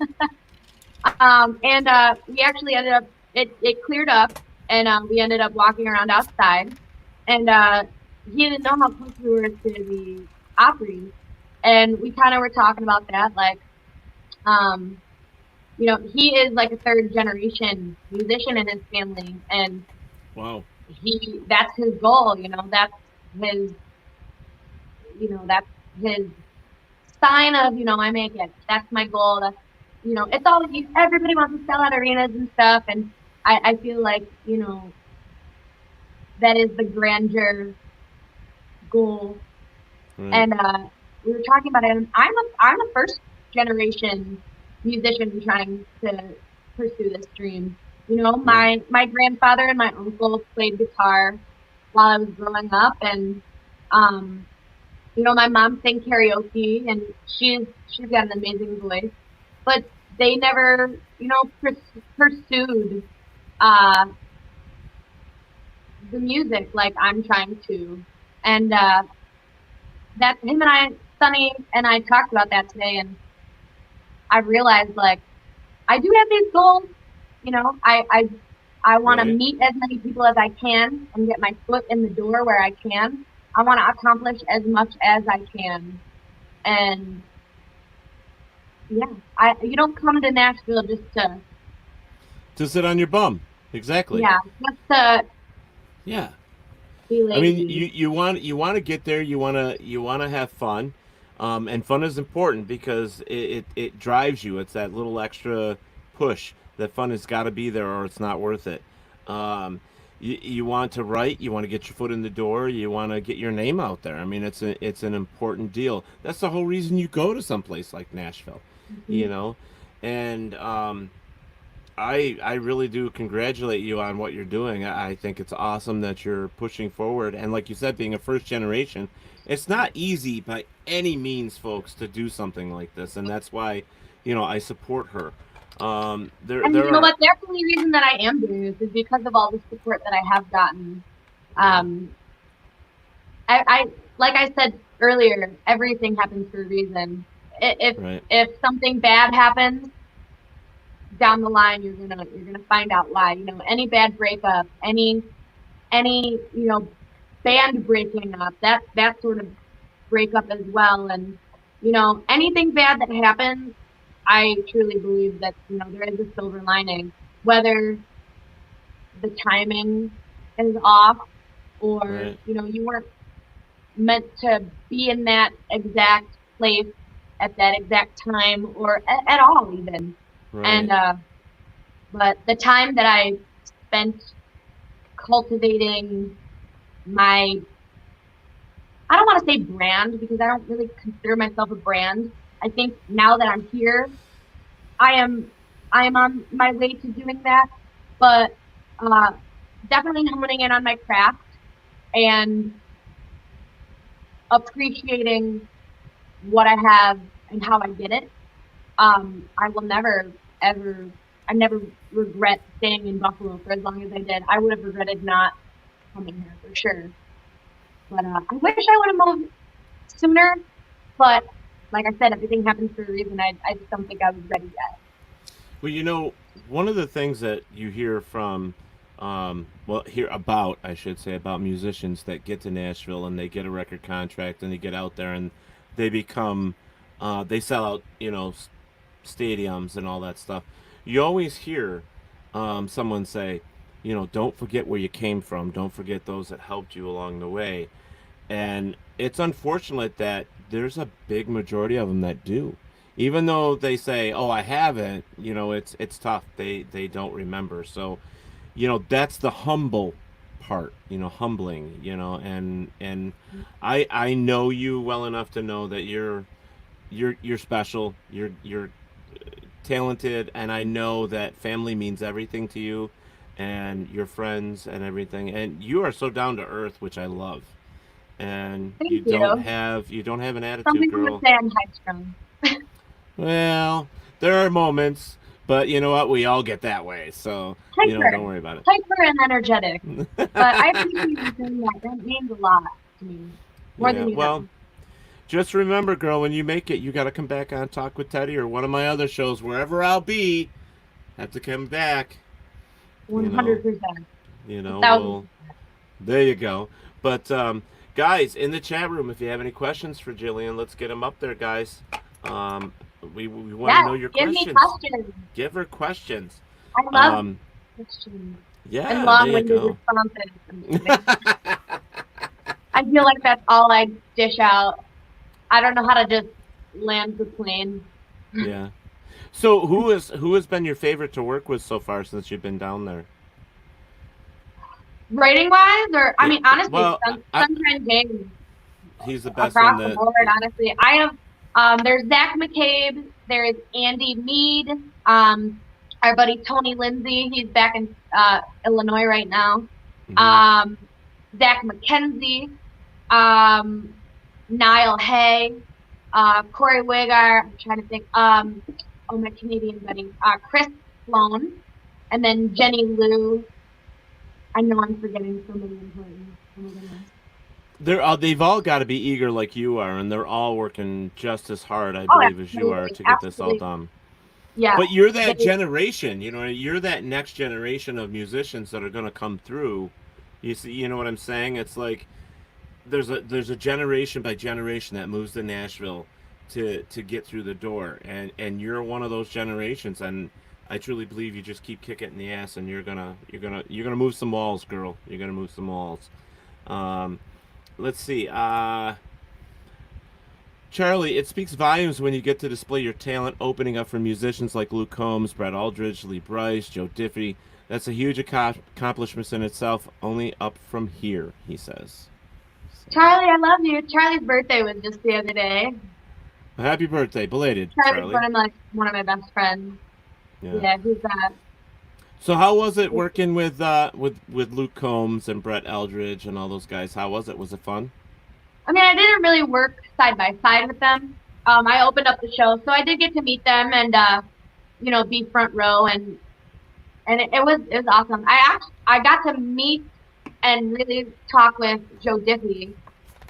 we actually ended up. It cleared up, and we ended up walking around outside, and he didn't know how close we were to the Opry, and we kind of were talking about that, like, he is like a 3rd-generation musician in his family, and wow, that's his goal, that's his sign of, I make it. That's my goal. That's, it's all, everybody wants to sell out arenas and stuff, and I feel like, that is the grandeur goal. Right. And we were talking about it, and I'm a 1st-generation musician trying to pursue this dream. My grandfather and my uncle played guitar while I was growing up, and my mom sang karaoke, and she's got an amazing voice, but they never, pursued the music like I'm trying to. And that him and I, Sunny and I talked about that today, and I realized, like, I do have these goals. I want to meet as many people as I can and get my foot in the door where I can. I want to accomplish as much as I can. And yeah, you don't come to Nashville just to sit on your bum. Exactly. Yeah, just to be lazy. I mean, you want to get there. You want to have fun, and fun is important because it drives you. It's that little extra push. That fun has got to be there, or it's not worth it. You want to write. You want to get your foot in the door. You want to get your name out there. I mean, it's an important deal. That's the whole reason you go to someplace like Nashville. And I really do congratulate you on what you're doing. I think it's awesome that you're pushing forward. And like you said, being a first generation, it's not easy by any means, folks, to do something like this. And that's why, I support her. And you know what? That's the only reason that I am doing this is because of all the support that I have gotten. I like I said earlier, everything happens for a reason. If something bad happens down the line, you're gonna find out why. Any bad breakup, any band breaking up, that sort of breakup as well. And anything bad that happens, I truly believe that there is a silver lining, whether the timing is off or you weren't meant to be in that exact place at that exact time or at all even. And but the time that I spent cultivating my, I don't want to say brand because I don't really consider myself a brand. I think now that I'm here, I am on my way to doing that, but definitely honing in on my craft and appreciating what I have and how I did it. I will never, ever, I never regret staying in Buffalo for as long as I did. I would have regretted not coming here for sure. But I wish I would have moved sooner, but like I said, everything happens for a reason. I just don't think I was ready yet. Well, one of the things that you hear from, I should say, about musicians that get to Nashville and they get a record contract and they get out there and they become, they sell out, stadiums and all that stuff. You always hear someone say, don't forget where you came from. Don't forget those that helped you along the way. And it's unfortunate that there's a big majority of them that do. Even though they say, "Oh, I haven't," it's tough. They don't remember. So, that's the humble part. Humbling. And I know you well enough to know that you're special. You're talented, and I know that family means everything to you, and your friends and everything. And you are so down to earth, which I love. And you don't have an attitude, some people girl. would say I'm high strung. Well, there are moments, but you know what? We all get that way, so don't worry about it. Hyper and energetic, but I appreciate you saying that. That means a lot to me, more than you know. Just remember, girl, when you make it, you got to come back on Talk with Teddy or one of my other shows, wherever I'll be. Have to come back. 100%. There you go. But guys, in the chat room, if you have any questions for Jillian, let's get them up there, guys. We want to know your questions. Give me questions. Give her questions. I love questions. Yeah, and long-winded responses. I feel like that's all I dish out. I don't know how to just land the plane. Yeah. So who has been your favorite to work with so far since you've been down there? Writing wise, or I mean, honestly, Sunshine James. He's the best across one. The board, honestly, I have. There's Zach McCabe. There's Andy Mead. Our buddy Tony Lindsay. He's back in Illinois right now. Mm-hmm. Zach McKenzie. Niall Hay. Corey Wigar. I'm trying to think. My Canadian buddy. Chris Sloan. And then Jenny Lou. I know I'm forgetting so many important. They've all got to be eager like you are, and they're all working just as hard, I believe, as you are to get this all done. Yeah. But you're that generation, you're that next generation of musicians that are going to come through. You see, you know what I'm saying? It's like there's a generation by generation that moves to Nashville to get through the door, and you're one of those generations, and I truly believe you just keep kicking it in the ass, and you're gonna move some walls, girl. You're gonna move some walls. Let's see. Charlie, it speaks volumes when you get to display your talent, opening up for musicians like Luke Combs, Brett Eldredge, Brice, Joe Diffie. That's a huge accomplishment in itself. Only up from here, he says. So. Charlie, I love you. Charlie's birthday was just the other day. Happy birthday, belated, Charlie's one of my best friends. Yeah, So how was it working with Luke Combs and Brett Eldredge and all those guys? How was it? Was it fun? I mean, I didn't really work side by side with them. I opened up the show, so I did get to meet them and be front row, and it was awesome. I got to meet and really talk with Joe Diffie,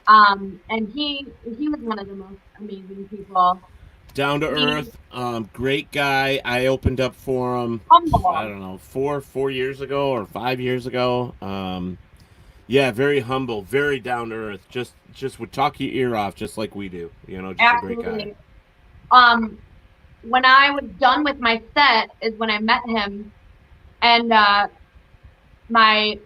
and he was one of the most amazing people. Down to earth, great guy. I opened up for him. Humble. I don't know, 4 years ago or 5 years ago. Yeah, very humble, very down to earth. Just would talk your ear off, just like we do. Just Absolutely. a great guy. When I was done with my set is when I met him, and my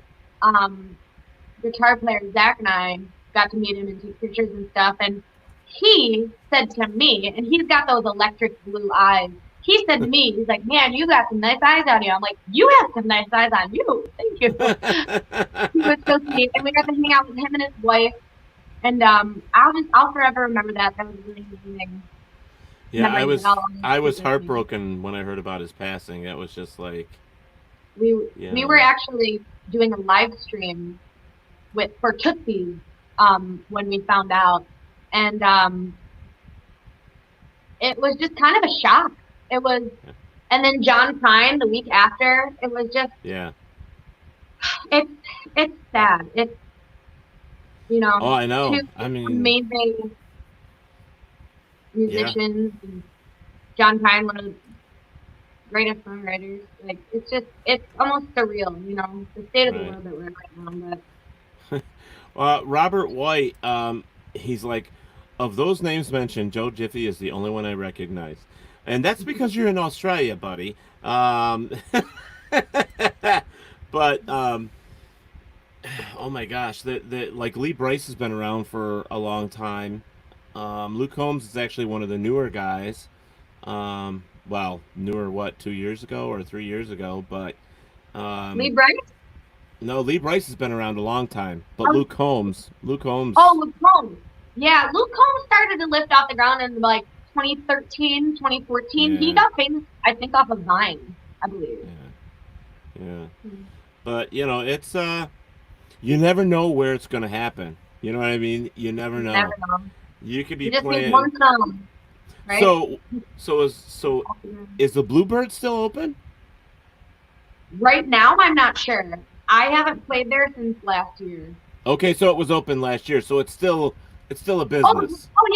guitar player Zach and I got to meet him and take pictures and stuff. And he said to me, and he's got those electric blue eyes. He said to me, he's like, "Man, you got some nice eyes on you." I'm like, "You have some nice eyes on you." Thank you. He was so sweet, and we got to hang out with him and his wife. And I'll forever remember that. That was really amazing. Yeah, I was heartbroken when I heard about his passing. It was just like we were actually doing a live stream for Tootsie's when we found out, and it was just kind of a shock. It was, and then John Prine the week after. It was just It's sad. It's Oh, I know. two I mean, amazing musicians. And John Prine, one of the greatest songwriters. Like it's almost surreal. The state of the world that we're in right now. But Robert White, he's like, of those names mentioned, Joe Diffie is the only one I recognize. And that's because you're in Australia, buddy. But, oh my gosh, like Lee Brice has been around for a long time. Luke Combs is actually one of the newer guys. Well, newer, 2 years ago or 3 years ago, but Lee Brice? No, Lee Brice has been around a long time, but Luke Combs. Oh, Luke Combs. Yeah, Luke Combs started to lift off the ground in like 2013, 2014. He got famous, I think, off of Vine, I believe. Yeah. But it's you never know where it's gonna happen. You know what I mean? You never know. You could be playing. Need one song, right? So is the Bluebird still open? Right now, I'm not sure. I haven't played there since last year. Okay, so it was open last year, so it's still a business. Oh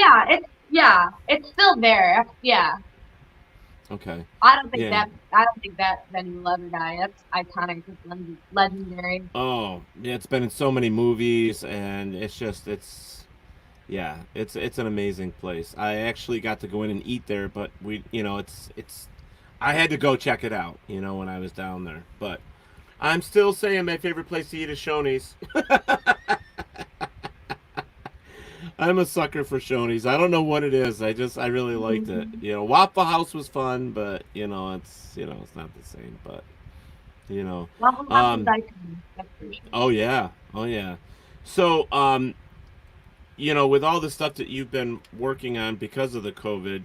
yeah, it's still there. Yeah. Okay. I don't think that venue will ever die. That's iconic. It's legendary. Oh, yeah, it's been in so many movies, and it's an amazing place. I actually got to go in and eat there, but I had to go check it out, when I was down there. But I'm still saying my favorite place to eat is Shoney's. I'm a sucker for Shoney's. I don't know what it is. I really liked it. Waffle House was fun, but it's not the same. But Waffle House is iconic. That's for sure. Oh yeah. So with all the stuff that you've been working on because of the COVID,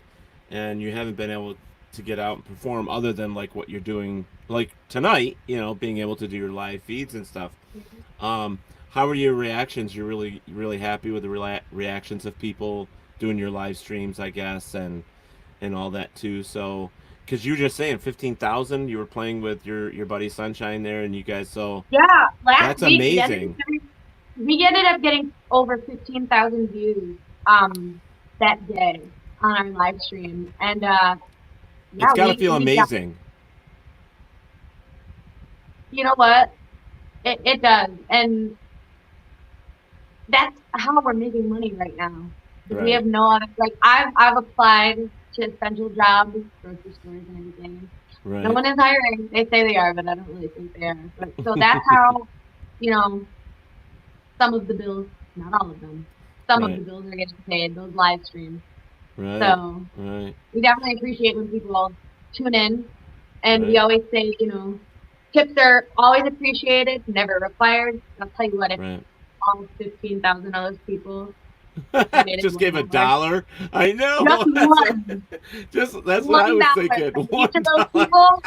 and you haven't been able to get out and perform other than like what you're doing like tonight, being able to do your live feeds and stuff. How are your reactions? You're really, really happy with the reactions of people doing your live streams, I guess, and all that too. So, because you were just saying 15,000, you were playing with your buddy Sunshine there, and you guys. So yeah, that's amazing. We ended up getting over 15,000 views that day on our live stream, and it's got to feel amazing. You know what? It does, and that's how we're making money right now. Right. We have no other, like I've applied to essential jobs, grocery stores and everything. Right. No one is hiring. They say they are, but I don't really think they are. But so that's how, some of the bills, not all of them, some of the bills are getting paid, those live streams. Right. So we definitely appreciate when people tune in, and we always say, tips are always appreciated, never required. I'll tell you what, if all 15,000 of those people just gave $1, I know. Just one. That's what I was thinking. Each of those people,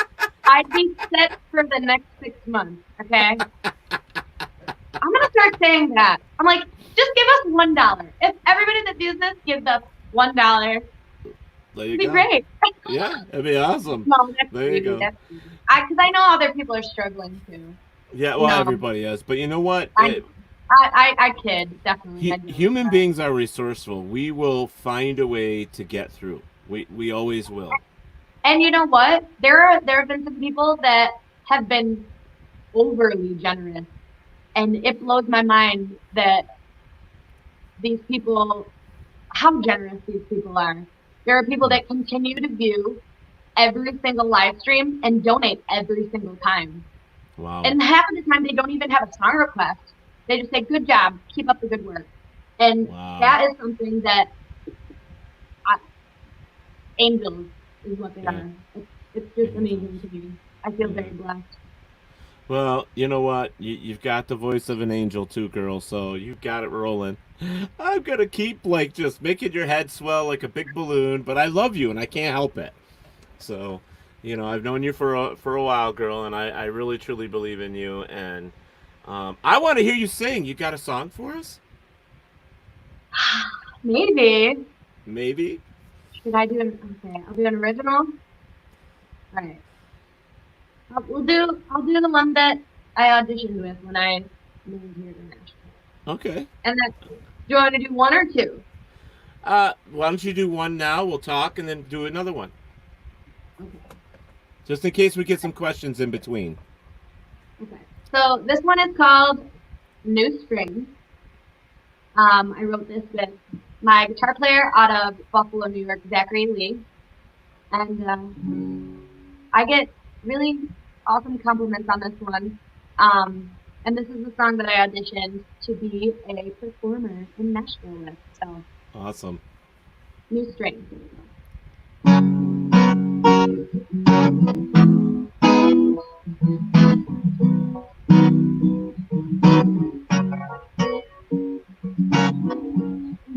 I'd be set for the next 6 months. Okay. I'm gonna start saying that. I'm like, just give us $1. If everybody that does this gives us $1, There you it'd be go. great. Yeah, it'd be awesome. No, that's There you easy. go. That's easy. Because I know other people are struggling too. Yeah, well, everybody is. But you know what? I kid, definitely. Human beings are resourceful. We will find a way to get through. We always will. And you know what? There have been some people that have been overly generous, and it blows my mind that these people, how generous these people are. There are people that continue to view every single live stream and donate every single time. Wow. And half of the time they don't even have a song request. They just say, "Good job, keep up the good work." And that is something that angels is what they are. It's just amazing to me. I feel very blessed. Well, you know what? You've got the voice of an angel too, girl, so you got it rolling. I'm going to keep, just making your head swell like a big balloon, but I love you, and I can't help it. So, I've known you for a while, girl, and I really, truly believe in you, and I want to hear you sing. You got a song for us? Maybe. Maybe? Should I do I'll do an original? All right. I'll do the one that I auditioned with when I moved here to Nashville. Okay. And then, do you want to do one or two? Why don't you do one now? We'll talk and then do another one. Okay. Just in case we get some questions in between. Okay. So this one is called New String. I wrote this with my guitar player out of Buffalo, New York, Zachary Lee. And I get really awesome compliments on this one. And this is the song that I auditioned to be a performer in Nashville with. So awesome. New String.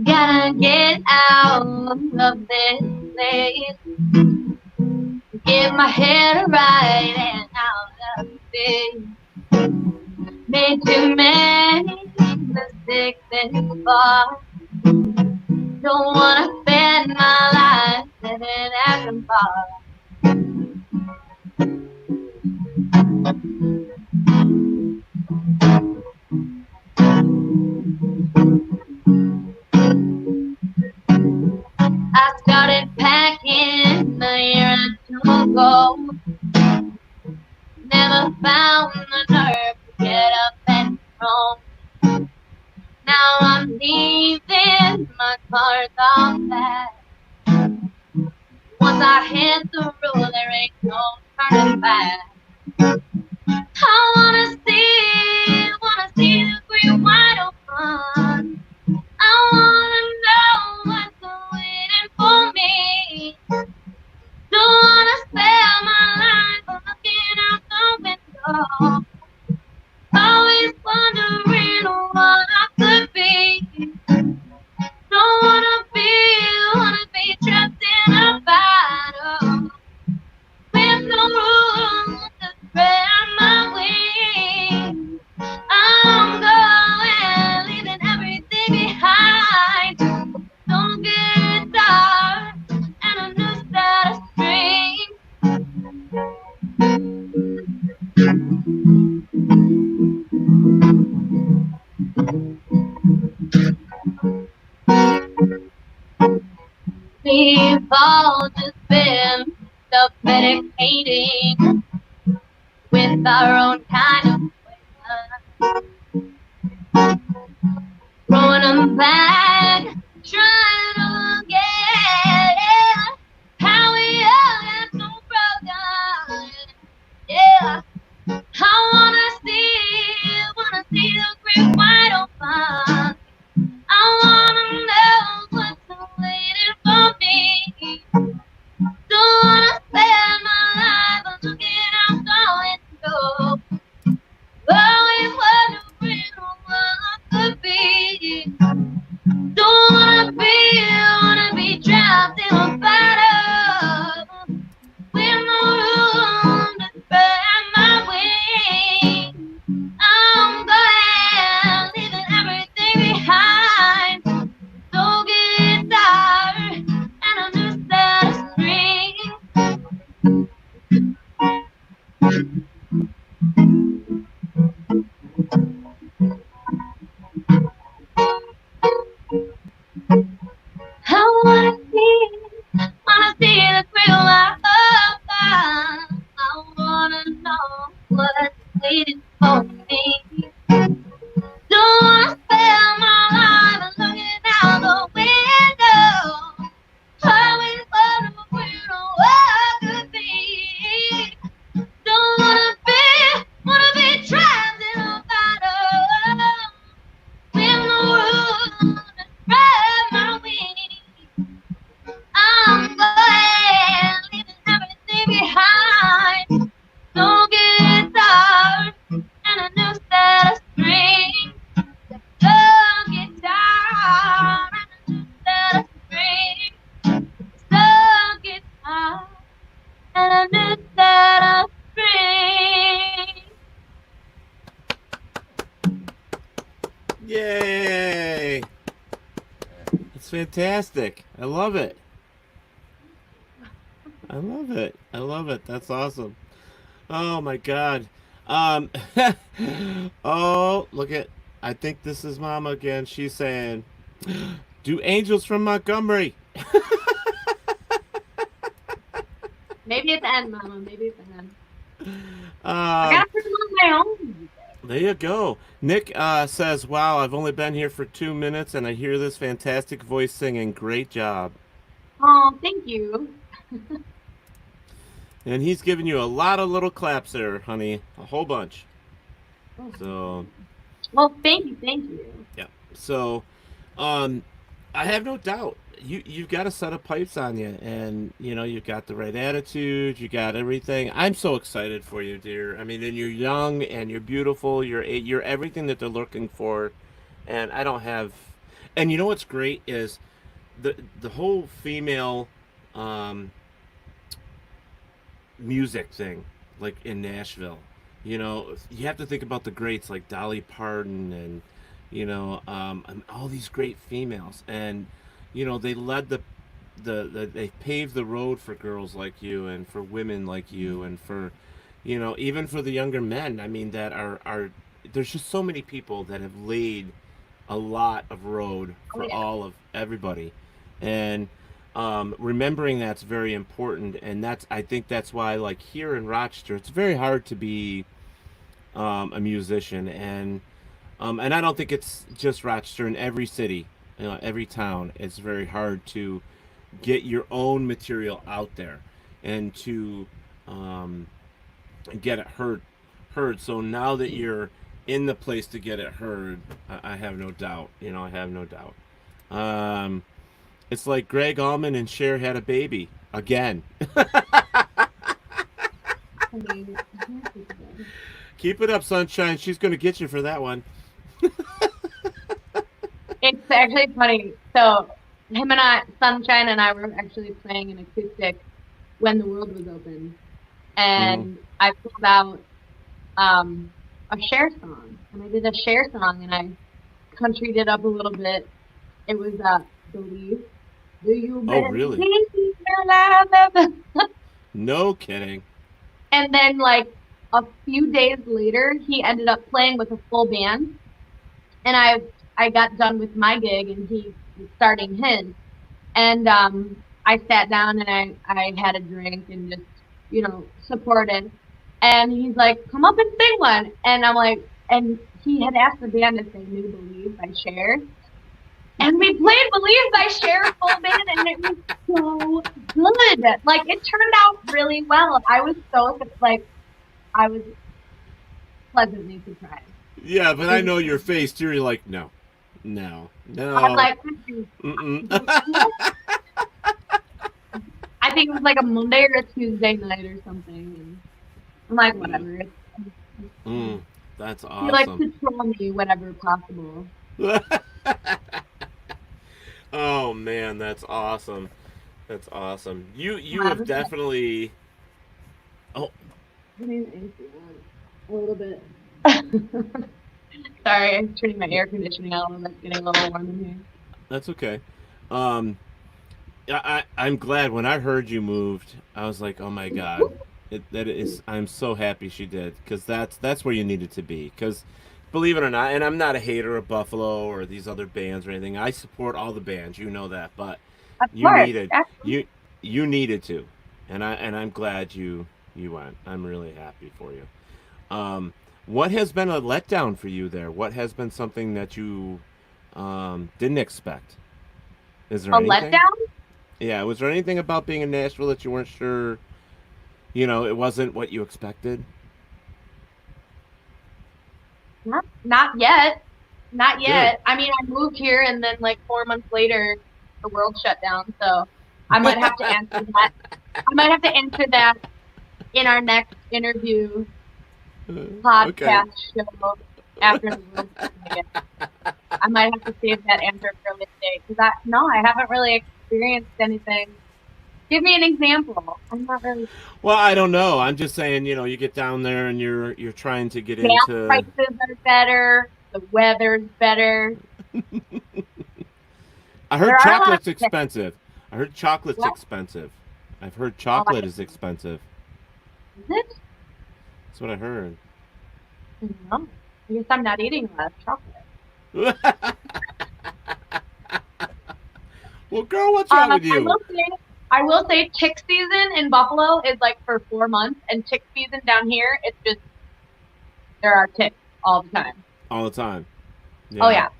Gotta get out of this place, get my head right and out of bed. Made too many mistakes this far. Don't wanna spend my life living at the bar. I started packing a year or two ago. Never found the nerve to get up and home. Now I'm leaving my cards on back. Once I hit the road, there ain't no turning back. I wanna see the green wide open. I wanna know what's waiting for me. Don't wanna spend my life looking out the window, always wondering what I could be. Don't wanna be trapped in a bottle with no room to spread my wings. I'm going, leaving everything behind. Don't get dark and a new set of strings. We've all just been self-medicating with our own kind of poison. Throwing them back, trying to get how we all got so broken. Yeah, I wanna see the great wide open. I wanna know what's waiting for me. Don't wanna spend my life looking out the window, always wondering what I could be. Don't wanna be was waiting for me. Don't wanna spend my life looking out the window, always wondering what could be. Don't wanna be trapped in a bottle with no room to spread my wings. I'm going, leaving everything behind. No guitar and a new set of strings. No guitar and a new set of strings. No guitar and a new set of strings. Yay! That's fantastic. I love it. I love it. I love it. That's awesome. Oh my God. Oh, look at. I think this is Mama again. She's saying, "Do angels from Montgomery?" Maybe at the end, Mama. Maybe at the end. I Um, gotta put them on my own. there you go. Nick says, "Wow, I've only been here for 2 minutes, and I hear this fantastic voice singing. Great job." Oh, thank you. And he's giving you a lot of little claps there, honey. A whole bunch. Oh, So, well, thank you, thank you. yeah. So, um, I have no doubt you've got a set of pipes on you, and you've got the right attitude. You got everything. I'm so excited for you, dear. I mean, and you're young and you're beautiful. You're everything that they're looking for, and I don't have. And you know what's great is the whole female um, music thing, like in Nashville. You have to think about the greats like Dolly Parton and and all these great females, and they led they paved the road for girls like you and for women like you and for even for the younger men. I mean, that are there's just so many people that have laid a lot of road Oh, for yeah. all of everybody, and remembering that's very important. And I think that's why, like, here in Rochester, it's very hard to be a musician, and I don't think it's just Rochester. In every city, every town, it's very hard to get your own material out there and to get it heard. So now that you're in the place to get it heard, I have no doubt. I have no doubt. It's like Greg Allman and Cher had a baby again. I mean, Keep it up, sunshine. She's gonna get you for that one. it's actually funny. So Sunshine and I were actually playing an acoustic when the world was open, and I pulled out a Cher song, and I did a Cher song, and I countryed it up a little bit. It was Believe. Do you really? believe that I love? No kidding. And then, like, a few days later, he ended up playing with a full band, and I got done with my gig, and he was starting his, and I sat down and I had a drink and just supported, and he's like, "Come up and sing one," and I'm like, and he had asked the band if they knew "Believe" by Cher. And we played "Believe" by Cher full band, and it was so good. Like, it turned out really well. I was I was pleasantly surprised. Yeah, but I know your face too. You're like, no. I'm like, I think it was like a Monday or a Tuesday night or something. And I'm like, whatever. That's He awesome. likes to troll me whenever possible. Oh man, that's awesome. That's awesome. You have definitely. Oh, A little bit. Sorry, I'm turning my air conditioning on. It's getting a little warm in here. that's okay. I'm glad when I heard you moved. I was like, oh my god, I'm so happy she did, because that's where you needed to be. Because believe it or not, and I'm not a hater of Buffalo or these other bands or anything. I support all the bands, you know that, but Of you course. needed you needed to, and I'm glad you went. I'm really happy for you. What has been a letdown for you there? What has been something that you didn't expect? Is there A anything? letdown? Yeah, was there anything about being in Nashville that you weren't sure, it wasn't what you expected? Not yet. Not Good. yet. I mean, I moved here and then like 4 months later, the world shut down. So I might have to answer that. I might have to answer that in our next interview Okay. podcast show after the world shut down again. I might have to save that answer for a later date because I haven't really experienced anything. Give me an example. I'm not really. Well, I don't know. I'm just saying, you get down there and you're trying to get Gas into. prices are better. The weather's better. I There heard are a lot of chocolate's expensive. I heard chocolate's What? expensive. I've heard Oh, chocolate is expensive. is it? That's what I heard. No. I guess I'm not eating a lot of chocolate. Well, girl, what's wrong with I you? will say tick season in Buffalo is like for 4 months, and tick season down here, it's just there are ticks all the time. All the time. Oh yeah.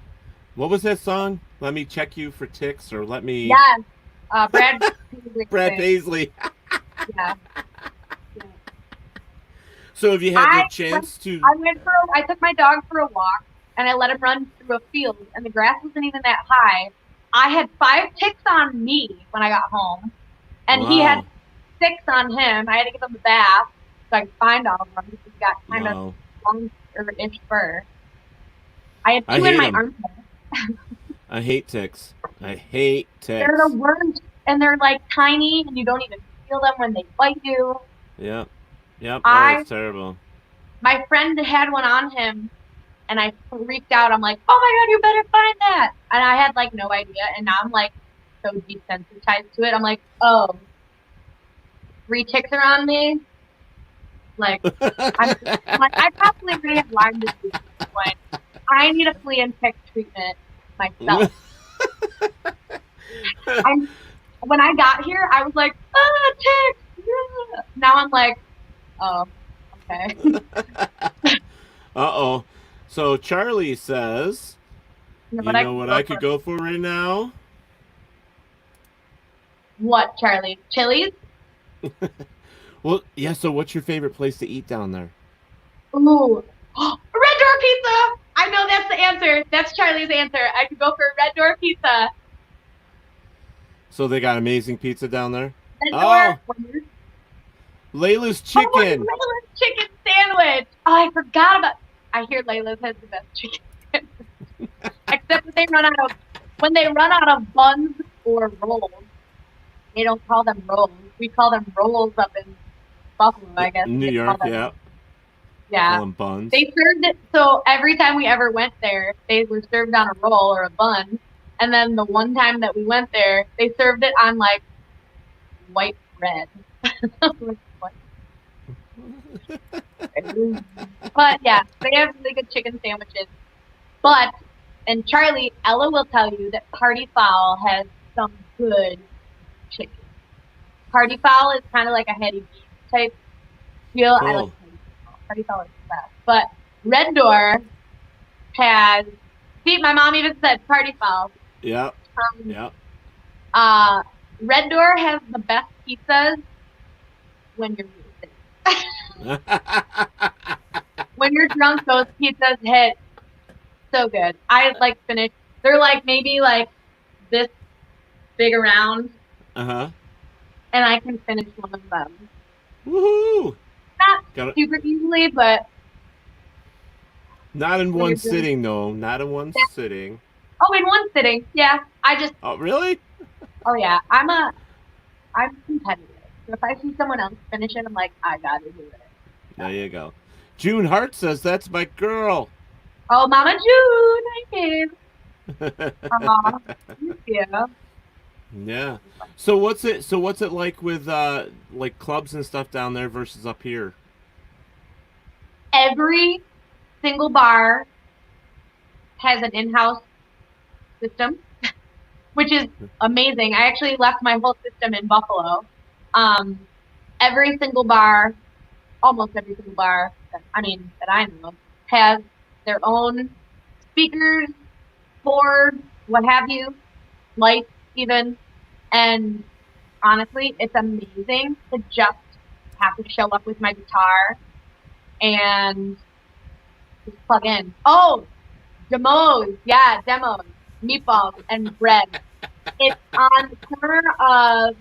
What was that song? Let me check you for ticks, or let me. Yes. Brad. Brad Paisley. Yeah. So have you had the chance to? I took my dog for a walk, and I let him run through a field, and the grass wasn't even that high. I had 5 ticks on me when I got home, and he had 6 on him. I had to give him a bath so I could find all of them because he got kind of long-ish fur. I had 2 in my armpit. I hate ticks. I hate ticks. They're the worst, and they're like tiny, and you don't even feel them when they bite you. Yep. That's terrible. My friend had one on him, and I freaked out. I'm like, oh my God, you better find that. And I had like no idea. And now I'm like so desensitized to it. I'm like, oh, 3 ticks are on me. Like, I probably already have Lyme disease at this point. I need a flea and tick treatment myself. When I got here, I was like, ticks. Yeah. Now I'm like, oh, okay. Uh-oh. So Charlie says, you know what I could go for right now? What, Charlie? Chili's? Well, yeah, so what's your favorite place to eat down there? Ooh. Red Door Pizza! I know that's the answer. That's Charlie's answer. I could go for Red Door Pizza. So they got amazing pizza down there? Red Door. Layla's Chicken. Oh, Layla's Chicken Sandwich. Oh, I forgot about. I hear Layla's has the best chicken sandwich. Except when they run out of buns or rolls. They don't call them rolls. We call them rolls up in Buffalo, I guess. New York, yeah. Yeah. Call them buns. They served it, so every time we ever went there, they were served on a roll or a bun. And then the one time that we went there, they served it on like white bread. But yeah, they have really good chicken sandwiches. But, and Charlie, Ella will tell you that Party Fowl has some good chicken. Party Fowl is kind of like a heady beef type feel. Cool. I like Party Fowl is the best. But Red Door has, see, my mom even said Party Fowl. Yep. Yep. Red Door has the best pizzas when you're music. When you're drunk, those pizzas hit so good. I like finished. They're like maybe like this big around. Uh-huh. And I can finish one of them. Woohoo! Not super easily, but not in one sitting, though. Not in one sitting. Oh, in one sitting. Yeah. Oh, really? Oh yeah. I'm competitive. So if I see someone else finish it, I'm like, I gotta do it. There you go. June Hart says that's my girl. Oh, Mama June, thank you. Thank you. Yeah. So what's it like with like clubs and stuff down there versus up here? Every single bar has an in-house system, which is amazing. I actually left my whole system in Buffalo. Every single bar, almost every single bar that I know, has their own speakers, board, what have you, lights even. And honestly, it's amazing to just have to show up with my guitar and just plug in. Oh, demos, meatballs, and bread. It's on the corner of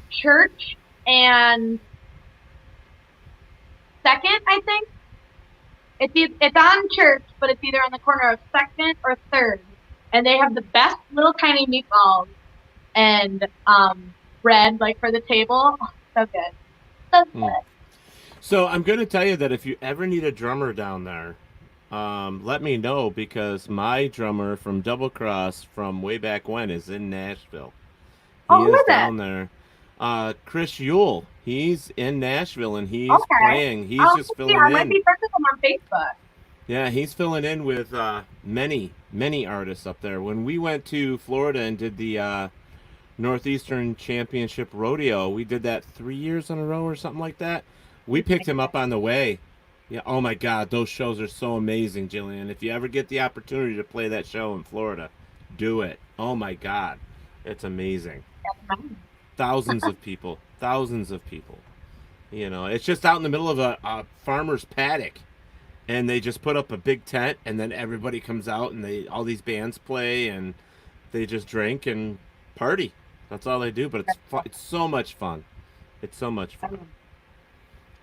Church and Second, I think. It's on Church, but it's either on the corner of Second or Third. And they have the best little tiny meatballs and bread, like, for the table. Oh, so good. So good. So I'm going to tell you that if you ever need a drummer down there, let me know, because my drummer from Double Cross from way back when is in Nashville. He is down there. Chris Yule, he's in Nashville and he's playing. He's just filling in. I might be friends with him on Facebook. Yeah, he's filling in with many artists up there. When we went to Florida and did the Northeastern Championship Rodeo, we did that 3 years in a row or something like that. We picked him up on the way. Yeah, oh my God, those shows are so amazing, Jillian. If you ever get the opportunity to play that show in Florida, do it. Oh my God, it's amazing. Thousands of people. You know, it's just out in the middle of a farmer's paddock, and they just put up a big tent, and then everybody comes out, and all these bands play, and they just drink and party. That's all they do, but it's so much fun. It's so much fun.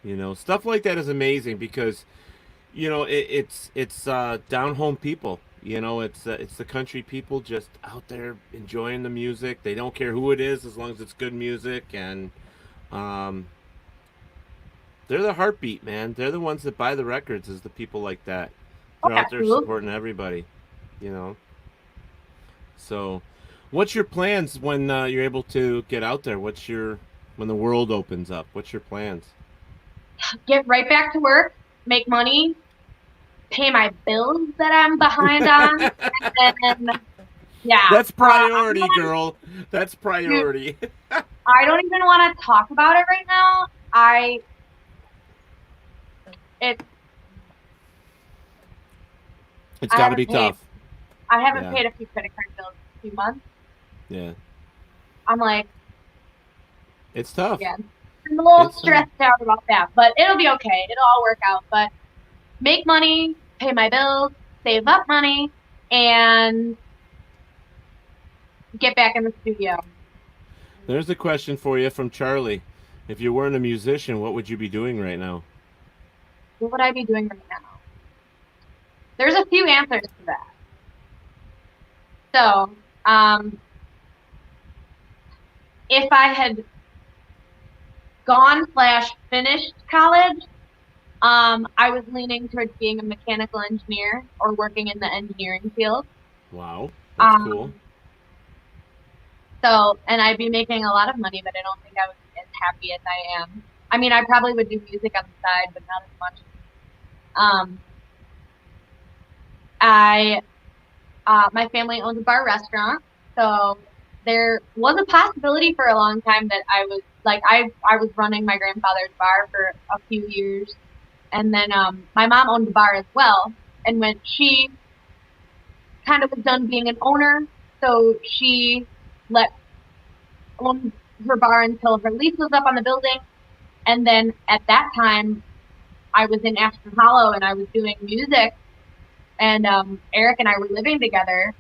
You know, stuff like that is amazing because, you know, it's down home people. You know, it's the country people just out there enjoying the music. They don't care who it is as long as it's good music, and they're the heartbeat, man. They're the ones that buy the records, is the people like that. They're out there supporting everybody, you know. So, what's your plans when you're able to get out there? When the world opens up? What's your plans? Get right back to work, make money, pay my bills that I'm behind on, and then, yeah. That's priority, girl. That's priority. I don't even want to talk about it right now. It's got to be tough. I haven't paid a few credit card bills in a few months. Yeah. I'm like, it's tough. Yeah. I'm a little stressed out about that, but it'll be okay. It'll all work out. But make money, pay my bills, save up money, and get back in the studio. There's a question for you from Charlie. If you weren't a musician, what would you be doing right now? What would I be doing right now? There's a few answers to that. So, if I had gone/finished college, I was leaning towards being a mechanical engineer or working in the engineering field. Wow, that's cool. So, and I'd be making a lot of money, but I don't think I would be as happy as I am. I mean, I probably would do music on the side, but not as much. My family owns a bar restaurant, so there was a possibility for a long time that I was running my grandfather's bar for a few years, and then my mom owned the bar as well. And when she kind of was done being an owner, so she let own her bar until her lease was up on the building. And then at that time, I was in Ashton Hollow and I was doing music, and Eric and I were living together,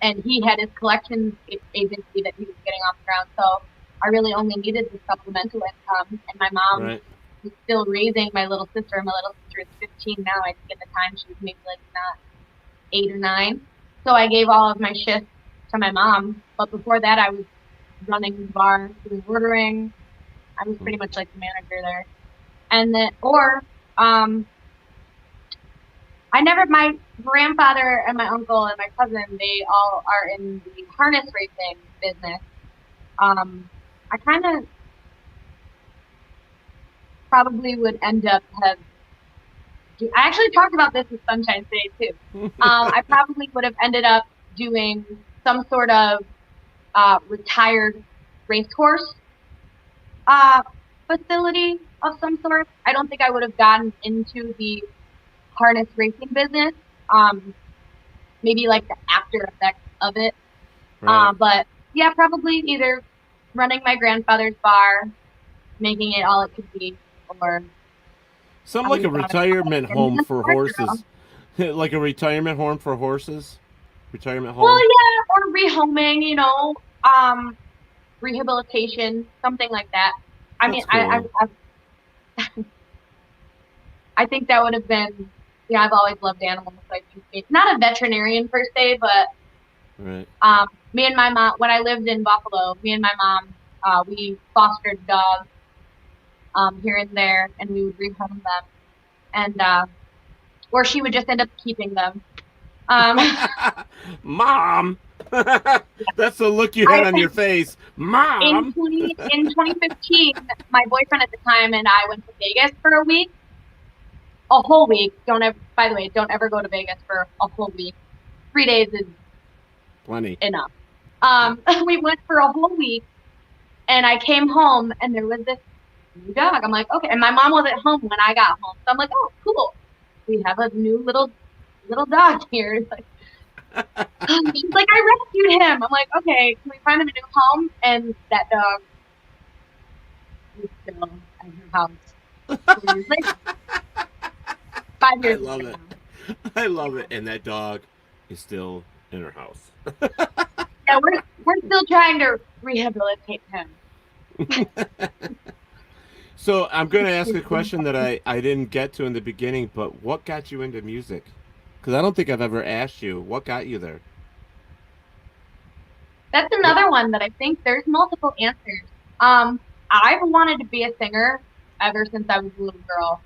and he had his collections agency that he was getting off the ground. So I really only needed the supplemental income, and my mom was still raising my little sister. My little sister is 15 now. I think at the time she was maybe like not 8 or 9. So I gave all of my shifts to my mom. But before that, I was running the bar, doing ordering. I was pretty much like the manager there. And then, my grandfather and my uncle and my cousin, they all are in the harness racing business. I kind of probably would end up I actually talked about this with Sunshine today too. I probably would have ended up doing some sort of retired racehorse facility of some sort. I don't think I would have gotten into the harness racing business. Maybe like the after effects of it. Right. But yeah, probably either running my grandfather's bar, making it all it could be, or Some I like a moved on. retirement And home then for sports girl. horses. Like a retirement home for horses? Retirement Well, home? yeah, or rehoming, rehabilitation, something like that. I mean, That's cool. I think that would have been, yeah, I've always loved animals. I think not a veterinarian per se, but Right. me and my mom, when I lived in Buffalo, me and my mom, we fostered dogs here and there, and we would rehome them, and or she would just end up keeping them. Um, Mom! That's the look you had I on your face. Mom! in 2015, my boyfriend at the time and I went to Vegas for a week, a whole week. Don't ever, by the way, don't ever go to Vegas for a whole week. 3 days is Plenty. enough. We went for a whole week, and I came home, and there was this new dog. I'm like, okay. And my mom wasn't home when I got home, so I'm like, oh, cool. We have a new little dog here. It's like, she's like, I rescued him. I'm like, okay, can we find him a new home? And that dog is still at her house 4 years later. 5 years I love later it. now. I love it. And that dog is still in her house. Yeah, we're still trying to rehabilitate him. So I'm going to ask a question that I didn't get to in the beginning, but what got you into music? Because I don't think I've ever asked you. What got you there? That's What? another one that I think there's multiple answers. I've wanted to be a singer ever since I was a little girl.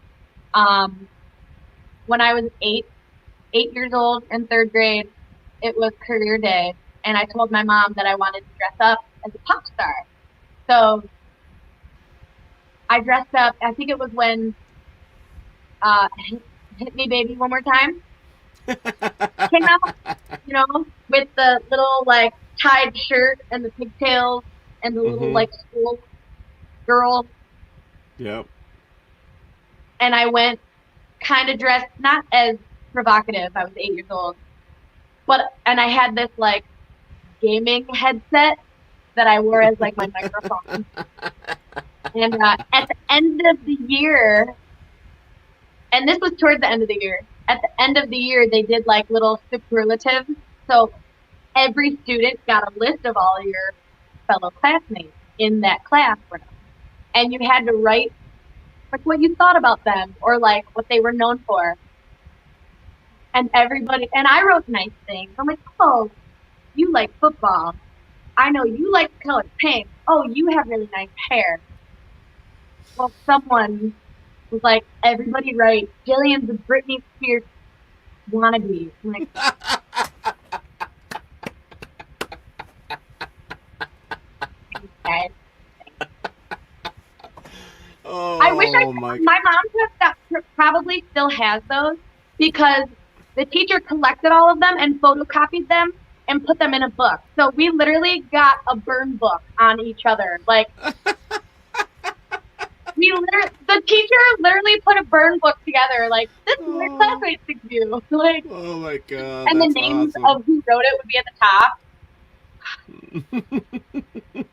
When I was 8 years old in third grade, it was career day, and I told my mom that I wanted to dress up as a pop star. So I dressed up. I think it was when "Hit Me, Baby, One More Time" came out. With the little like tied shirt and the pigtails and the little Mm-hmm. like school girl. Yep. And I went kind of dressed not as provocative. I was 8 years old, and I had this like gaming headset that I wore as like my microphone. And at the end of the year, and this was towards the end of the year. At the end of the year, they did like little superlatives. So every student got a list of all your fellow classmates in that classroom, and you had to write like what you thought about them or like what they were known for. And I wrote nice things. I'm like, oh, you like football. I know you like the color pink. Oh, you have really nice hair. Well, someone was like, everybody write, Jillian's a Britney Spears wannabe. I'm like, guys. I wish Oh my. my mom probably still has those because the teacher collected all of them and photocopied them and put them in a book. So we literally got a burn book on each other. Like the teacher literally put a burn book together. Like this is what classmates think of you. Like, Oh my god, and the that's names awesome. of who wrote it would be at the top.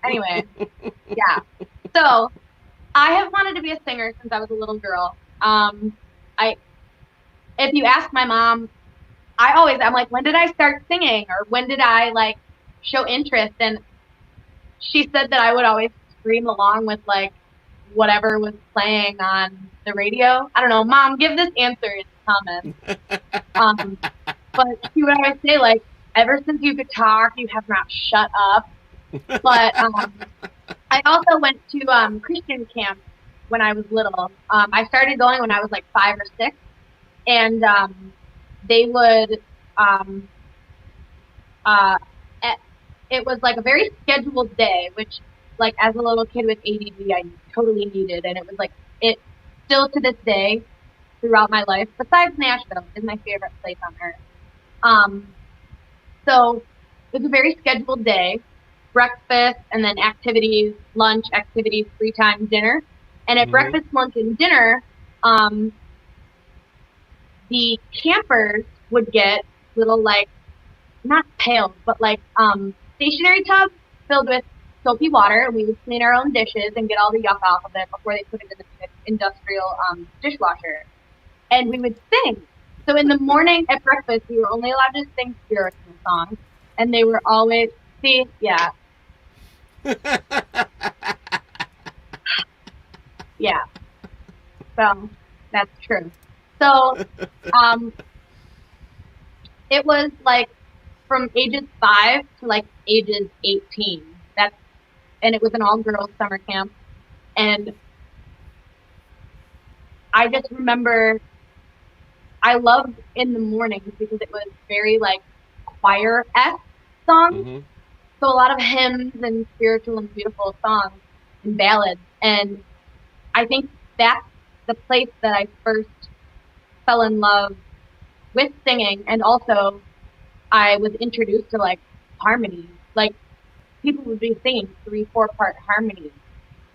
Anyway, yeah. So I have wanted to be a singer since I was a little girl. If you ask my mom, I'm like, when did I start singing or when did I like show interest? And she said that I would always scream along with like whatever was playing on the radio. I don't know, Mom, give this answer in the comments. But she would always say like, ever since you could talk, you have not shut up. But I also went to Christian camp when I was little. I started going when I was like 5 or 6, and they would. It was like a very scheduled day, which, like, as a little kid with ADD, I totally needed, and it was like it still to this day, throughout my life. Besides Nashville, is my favorite place on earth. So it was a very scheduled day. Breakfast and then activities, lunch, activities, free time, dinner. And at breakfast, lunch, and dinner, the campers would get little, like, not pails, but like stationary tubs filled with soapy water, and we would clean our own dishes and get all the yuck off of it before they put it in the industrial dishwasher. And we would sing. So in the morning at breakfast, we were only allowed to sing spiritual songs, and they were always, yeah. Yeah. So that's true. So it was like from ages 5 to like ages 18. And it was an all-girls summer camp. And I just remember I loved in the mornings because it was very like choir-esque songs. So a lot of hymns and spiritual and beautiful songs and ballads. And I think that's the place that I first fell in love with singing. And also I was introduced to like harmony. Like people would be singing 3-4 part harmonies.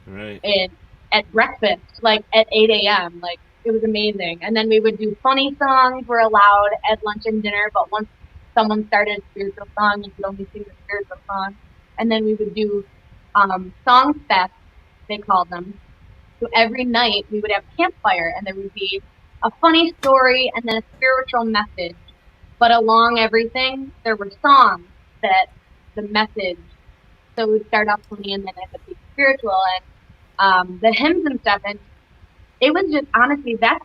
Right. At breakfast, like at 8 a.m. Like it was amazing. And then we would do funny songs were allowed at lunch and dinner, but once someone started a spiritual song, you could only sing the spiritual song. And then we would do song fests, they called them. So every night we would have campfire, and there would be a funny story and then a spiritual message. But along everything, there were songs that the message. So we'd start off funny and then it would be spiritual, and the hymns and stuff. And it was just, honestly, that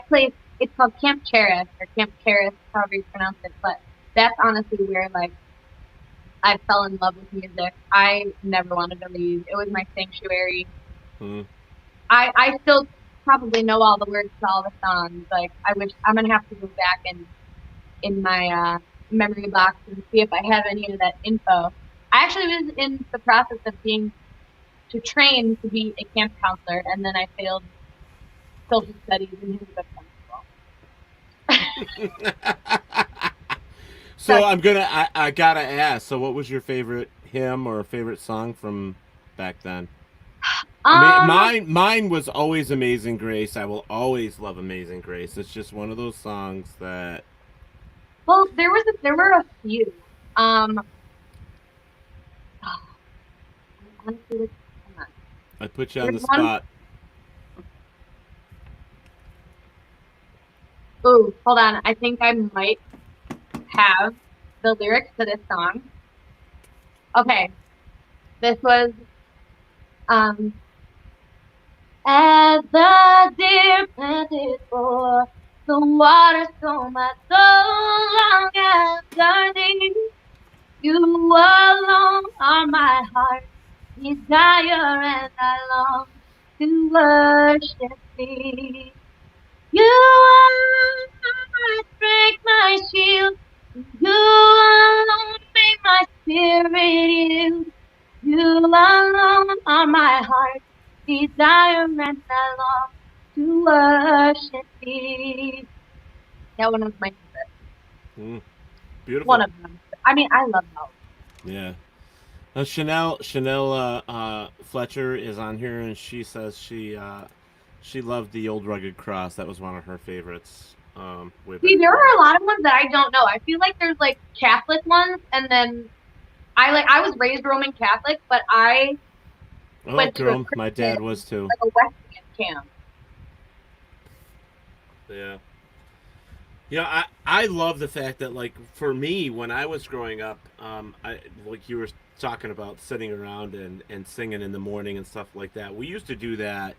place, it's called Camp Charis, or Camp Charis, however you pronounce it. But that's honestly where, like, I fell in love with music. I never wanted to leave. It was my sanctuary. I still probably know all the words to all the songs. Like, I'm going to have to go back in my memory box and see if I have any of that info. I actually was in the process of to train to be a camp counselor, and then I failed social studies and music school. So I gotta ask, so what was your favorite hymn or favorite song from back then? I mean, mine was always Amazing Grace. I will always love Amazing Grace. It's just one of those songs that. Well, there were a few. Honestly, I put you on the spot. Oh, hold on. I think I might have the lyrics to this song. Okay. This was as the deer panted for the water, so my soul long after thee. You alone are my heart desire, and I long to worship thee. You are my strength, my shield. You alone make my spirit yield. You alone are my heart desire, and I long to worship thee. That one was my favorite. Beautiful. One of them. I mean, I love those. Yeah. Chanel Fletcher is on here, and she says she loved the Old Rugged Cross. That was one of her favorites. See, there are a lot of ones that I don't know. I feel like there's like Catholic ones, and then I was raised Roman Catholic, but I went to a my dad was too. Like a Wesleyan camp. Yeah. You know, I love the fact that, like, for me, when I was growing up, like you were talking about sitting around and singing in the morning and stuff like that. We used to do that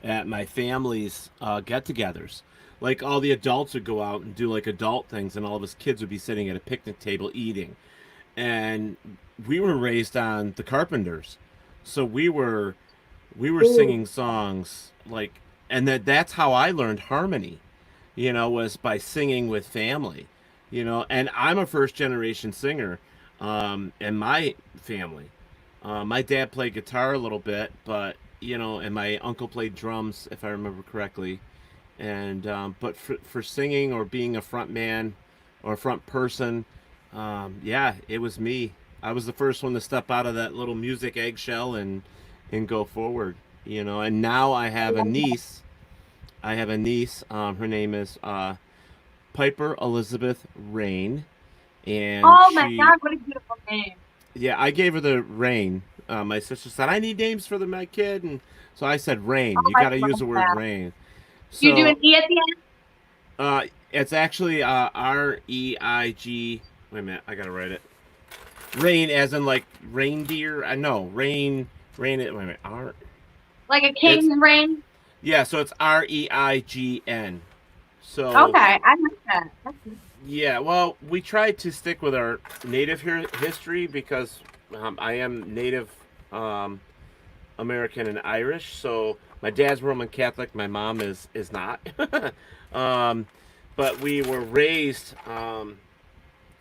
at my family's get-togethers. Like, all the adults would go out and do, like, adult things, and all of us kids would be sitting at a picnic table eating. And we were raised on the Carpenters. So we were singing songs, like, and that's how I learned harmony. Was by singing with family, and I'm a first generation singer, in my family. My dad played guitar a little bit, but, and my uncle played drums, if I remember correctly. And, but for singing or being a front man or a front person, yeah, it was me. I was the first one to step out of that little music eggshell and go forward. you know. And now I have a niece. I have a niece. Her name is Piper Elizabeth Rain, and Oh my she, God, what a beautiful name. yeah, I gave her the Rain. My sister said I need names for my kid, and so I said Rain. Oh, You I got to use love the word that. Rain. You do an So E at the end? it's actually Reig. Wait a minute, I gotta write it. Rain, as in like reindeer. I know rain. Rain. Wait a minute. R. Like a It's king's reign? Yeah. So it's Reign. So Okay, I like that. That's nice. yeah. Well, we tried to stick with our native history because I am Native um, American and Irish. So my dad's Roman Catholic. My mom is not. um, but we were raised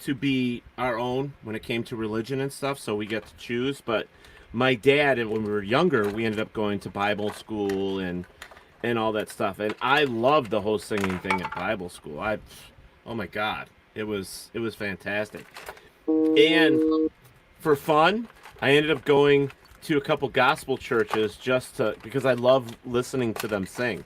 to be our own when it came to religion and stuff. So we get to choose. But my dad, and when we were younger, we ended up going to Bible school and all that stuff. And I loved the whole singing thing at Bible school. Oh my God, it was fantastic. And for fun, I ended up going to a couple gospel churches just to because I love listening to them sing.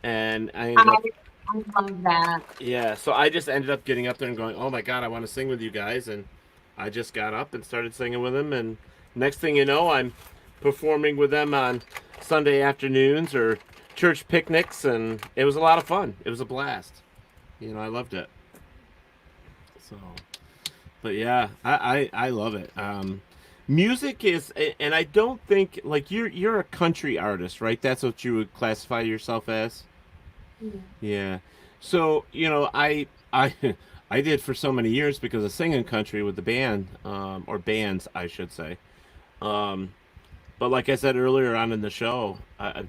And I ended I, up, I love that. yeah, so I just ended up getting up there and going, "Oh my God, I want to sing with you guys." And I just got up and started singing with them, and next thing you know, I'm performing with them on Sunday afternoons or church picnics, and it was a lot of fun. It was a blast. I loved it. So, but yeah, I love it. Music is, and I don't think like you're a country artist, right? That's what you would classify yourself as. Yeah. Yeah. So I I did for so many years because of singing country with the band, or bands, I should say. Um, but like I said earlier on in the show,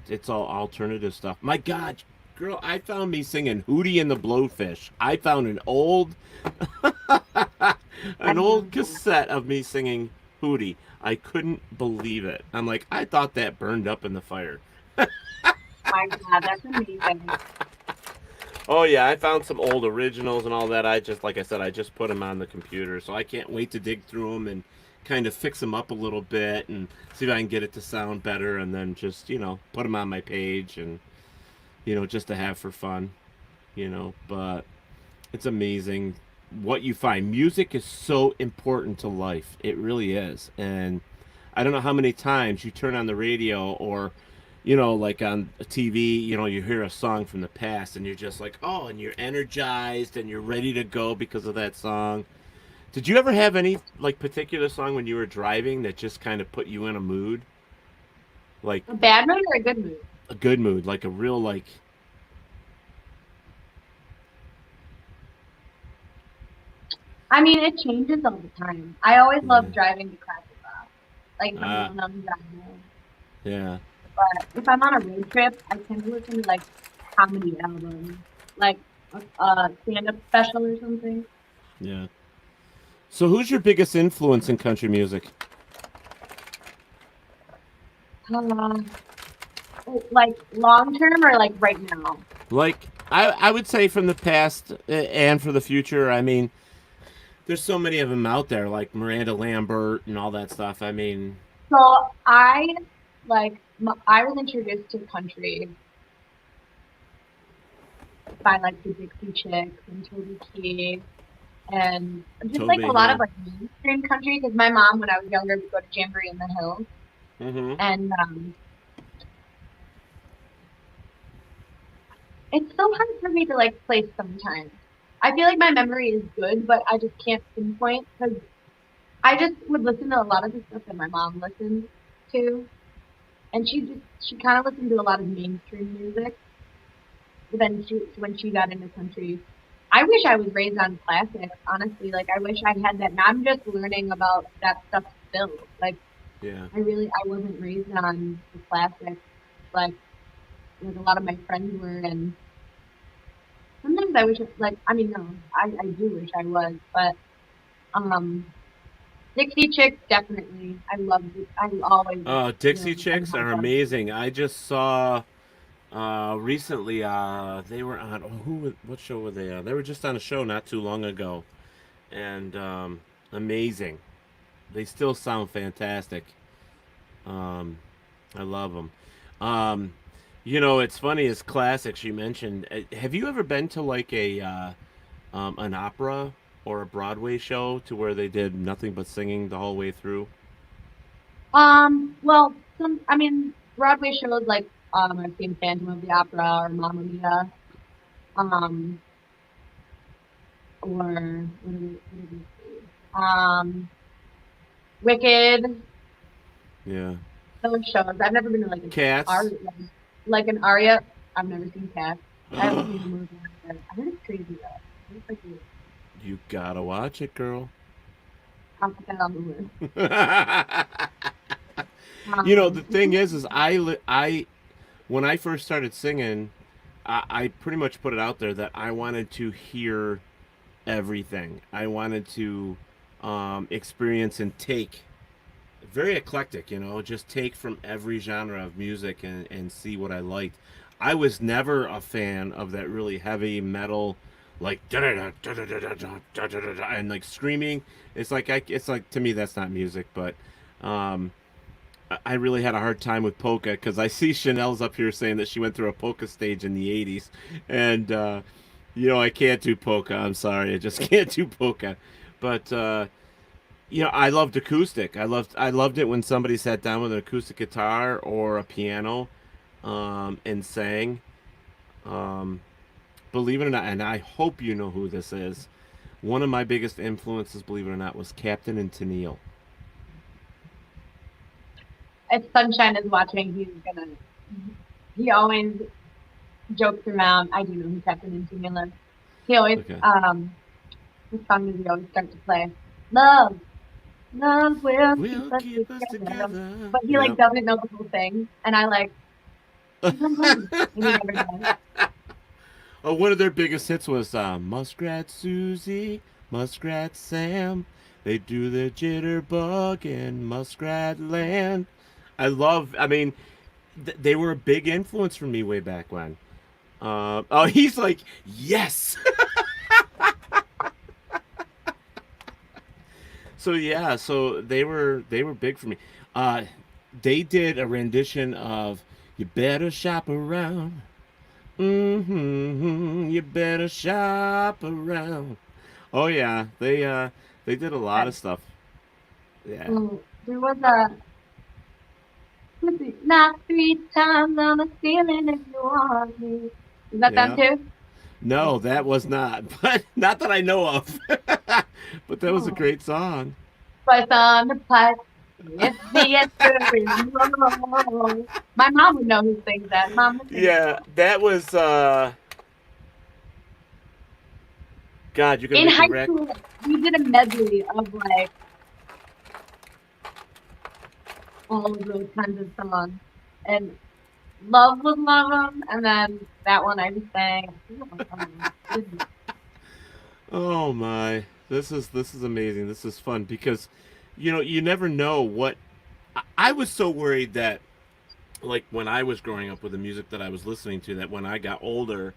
it's all alternative stuff. My God, girl, I found me singing Hootie and the Blowfish. I found I an love old that. cassette of me singing Hootie. I couldn't believe it. I'm like, I thought that burned up in the fire. My God, that's amazing. Oh yeah, I found some old originals and all that. I just, like I said, I just put them on the computer, so I can't wait to dig through them and kind of fix them up a little bit and see if I can get it to sound better, and then just put them on my page and just to have for fun. But it's amazing what you find. Music is so important to life. It really is, and I don't know how many times you turn on the radio or like on TV, you hear a song from the past and you're just like, oh, and you're energized and you're ready to go because of that song. Did you ever have any like particular song when you were driving that just kind of put you in a mood? Like A bad mood or a good mood? a good mood, like a real like I mean, it changes all the time. I always yeah. love driving to classic rock, like Ah, when I'm driving. yeah. But if I'm on a road trip, I tend to listen to like comedy albums, like a stand-up special or something. Yeah. So who's your biggest influence in country music? Uh, like long term or like right now. Like I would say from the past and for the future. I mean, there's so many of them out there, like Miranda Lambert and all that stuff. I mean, So I I was introduced to country by like the Dixie Chicks and Toby Keith and just like a Toby, lot of yeah. like mainstream country because my mom when I was younger would go to Jamboree in the Hills Mm-hmm. and it's so hard for me to like place sometimes. I feel like my memory is good, but I just can't pinpoint because I just would listen to a lot of the stuff that my mom listened to, and she kind of listened to a lot of mainstream music. But then when she got into country, I wish I was raised on classics. Honestly, like I wish I had that. Now I'm just learning about that stuff still. Like Yeah. I wasn't raised on the classics like a lot of my friends were, and sometimes I wish like I mean no, I do wish I was, but um Dixie Chicks definitely. I loved it. I always Dixie will and Chicks have are done. amazing. I just saw recently they were on what show were they on? They were just on a show not too long ago, and amazing. They still sound fantastic. Um, I love them. Um, you know, it's funny as classics you mentioned. Have you ever been to like a an opera or a Broadway show to where they did nothing but singing the whole way through? Well, I mean, Broadway shows like I've seen Phantom of the Opera or Mamma Mia, um, or what did we see? Wicked, Yeah. those shows. I've never been to like an Cats. aria, like an aria. I've never seen Cats. I haven't seen the movie. I heard it's crazy though. It's like, You gotta watch it, girl. I'll put that on the list. You know, the Um, thing is I when I first started singing, I pretty much put it out there that I wanted to hear everything. I wanted to experience and take very eclectic, you know, just take from every genre of music and see what I liked. I was never a fan of that really heavy metal, like da da da da da da da da da and like screaming. It's like to me that's not music, but um, I really had a hard time with polka because I see Chanel's up here saying that she went through a polka stage in the '80s, and you know I can't do polka. I'm sorry, I just can't do polka, but. You know, I loved acoustic. I loved it when somebody sat down with an acoustic guitar or a piano, and sang. Um, believe it or not, and I hope you know who this is. One of my biggest influences, believe it or not, was Captain and Tennille. if Sunshine is watching, he always jokes around. I do know who Captain Intimate lives. He always, Okay. the song does he always start to play? Love, love will keep We'll us keep us together. together. But he like Yep. doesn't know the whole thing. And I like, and he never does. Oh, one of their biggest hits was Muskrat Susie, Muskrat Sam. They do the jitterbug in Muskrat Land. I mean, they were a big influence for me way back when. Oh, he's like, yes. So yeah, so they were big for me. Uh, they did a rendition of "You Better Shop Around." Mm-hmm. You better shop around. Oh yeah, they did a lot of And, stuff. Yeah. there was a, let's see, knock 3 times on the ceiling if you want me. Is that them Yeah. too? No, Oh, that was not. But not that I know of. But that was a oh. great song. Twice on the pipe. If the answer is no. My mom would know who sings that. Mom, let's sing that Yeah, song. that was God, you're gonna In make me high wreck. school, we did a medley of like all of those kinds of songs. And Love was one of them. And then that one I just sang. Oh my. This is amazing. This is fun because you know, you never know what I was so worried that like when I was growing up with the music that I was listening to that when I got older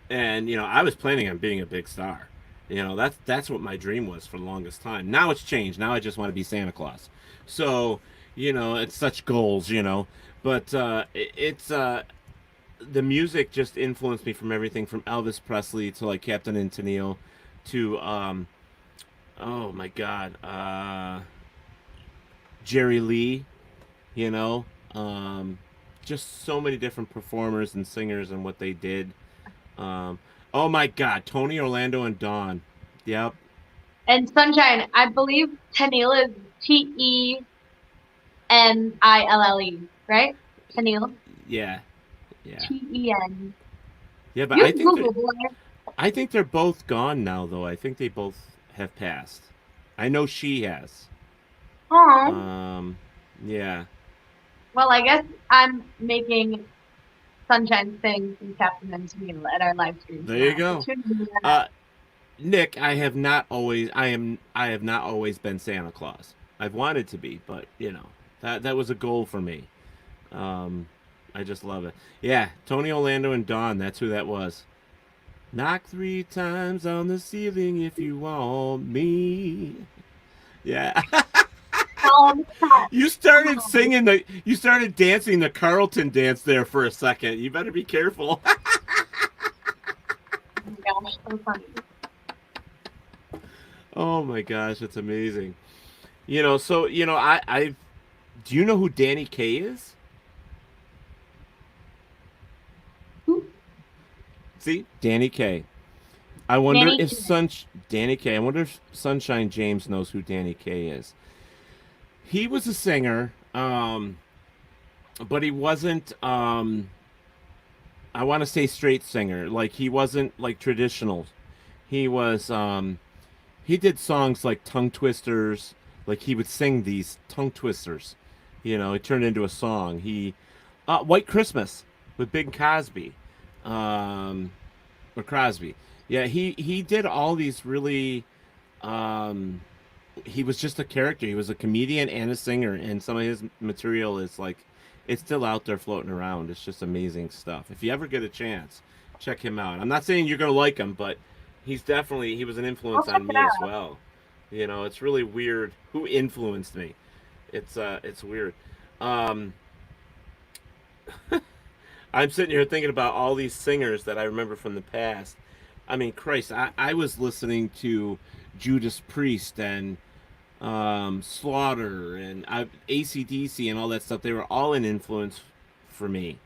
and you know, I was planning on being a big star. You know, that's what my dream was for the longest time. Now it's changed. Now I just want to be Santa Claus. So, you know, it's such goals, you know. But it's the music just influenced me from everything from Elvis Presley to like Captain and Tennille to oh my god, Jerry Lee, you know, um, just so many different performers and singers and what they did. Um, oh my God, Tony Orlando and Dawn. Yep. And Sunshine, I believe Tenille is Tenille, right? Tenille. Yeah. Yeah. Ten. Yeah, but Use Google, boy. I think they're both gone now though. I think they both have passed. I know she has. Oh, Um, yeah. well, I guess I'm making Sunshine sing some Captain and Tennille at our live stream There you tonight. So go. tune in to that. Uh, Nick, I have not always been Santa Claus. I've wanted to be, but you know, that was a goal for me. Um, I just love it. Yeah, Tony Orlando and Dawn, that's who that was. Knock 3 times on the ceiling if you want me. Yeah. You started singing you started dancing the Carlton dance there for a second. You better be careful. Oh my gosh, so funny. Oh my gosh, it's amazing. I do you know who Danny Kaye is? See, Danny Kaye. I wonder if Danny Kaye. I wonder if Sunshine James knows who Danny Kaye is. He was a singer, but he wasn't. I want to say straight singer. Like he wasn't like traditional. He was. He did songs like Tongue Twisters. Like he would sing these tongue twisters. It turned into a song. White Christmas with Bing Crosby. Or Crosby. Yeah, he did all these really. He was just a character. He was a comedian and a singer, and some of his material is like, it's still out there floating around. It's just amazing stuff. If you ever get a chance, check him out. I'm not saying you're gonna like him, but he was an influence on me as well. It's really weird who influenced me. It's weird. I'm sitting here thinking about all these singers that I remember from the past. I mean, Christ, I was listening to Judas Priest and Slaughter and AC/DC and all that stuff. They were all an influence for me.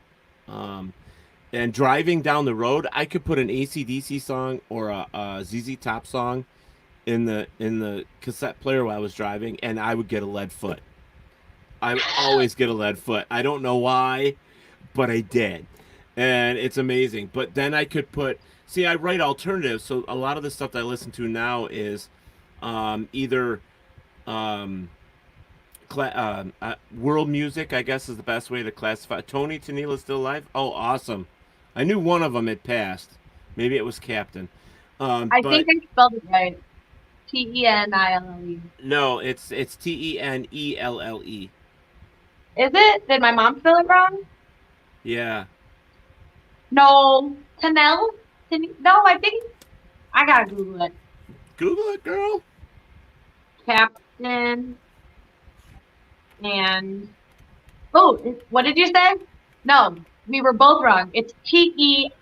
And driving down the road, I could put an AC/DC song or a ZZ Top song in the cassette player while I was driving, and I would get a lead foot. I would always get a lead foot. I don't know why, but I did. And it's amazing. But then I could I write alternatives, so a lot of the stuff that I listen to now is either world music, I guess is the best way to classify. Tony Tennille's still alive? Oh, awesome. I knew one of them had passed. Maybe it was Captain. I think I spelled it right. Tenille. No, it's Tenelle. Is it? Did my mom spell it wrong? Yeah. No. Tennelle? No, I think I gotta Google it. Google it, girl. Captain and what did you say? No, we were both wrong. It's Tennille.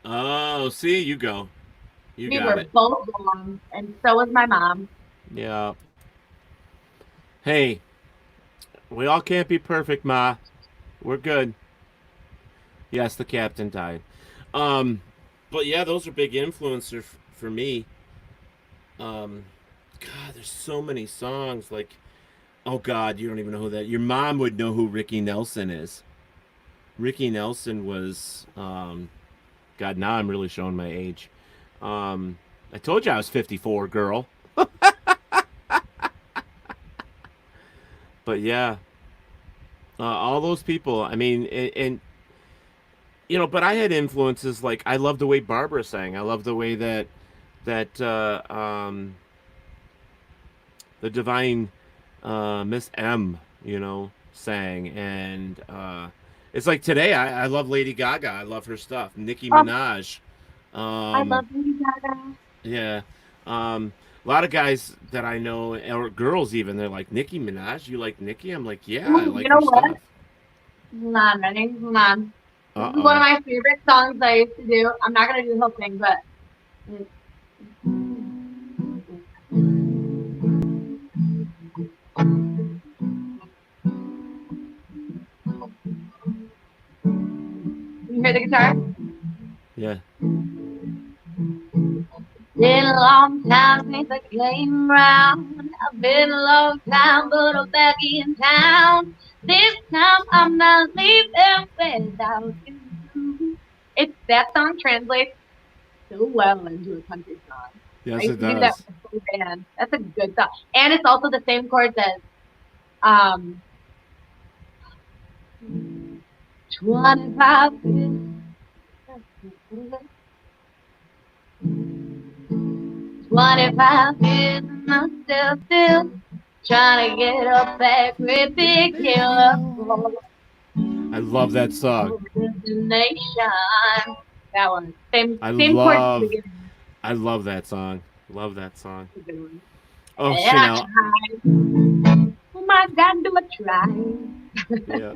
Oh, see, you go. We were both wrong, and so was my mom. Yeah. Hey, we all can't be perfect, Ma. We're good. Yes, the captain died. But yeah, those are big influencers for me. God, there's so many songs. Like, oh God, you don't even know who that. Your mom would know who Ricky Nelson is. Ricky Nelson was, God, now I'm really showing my age. I told you I was 54, girl. But yeah, all those people. I mean, and but I had influences like I love the way Barbara sang. I love the way that the divine Miss M, sang, and it's like today I love Lady Gaga. I love her stuff. Nicki Minaj. I love Lady Gaga. Yeah. A lot of guys that I know, or girls even, they're like, Nicki Minaj? You like Nicki? I'm like, yeah, I like her stuff. Hold on, ready? Hold on. This is one of my favorite songs I used to do. I'm not going to do the whole thing, but... You hear the guitar? Yeah. Been a long time since I came around. I've been a long time, but I'm back in town. This time I'm not leaving without you. That song translates so well into a country song. Yes, it does. That with a band. That's a good song, and it's also the same chords as 25 years. 25 years and I'm still trying to get up that great big hill. I love that song. That one. Same chord. I love that song. Love that song. Oh, And I Chanel. tried. Oh my God, do I try? Yeah.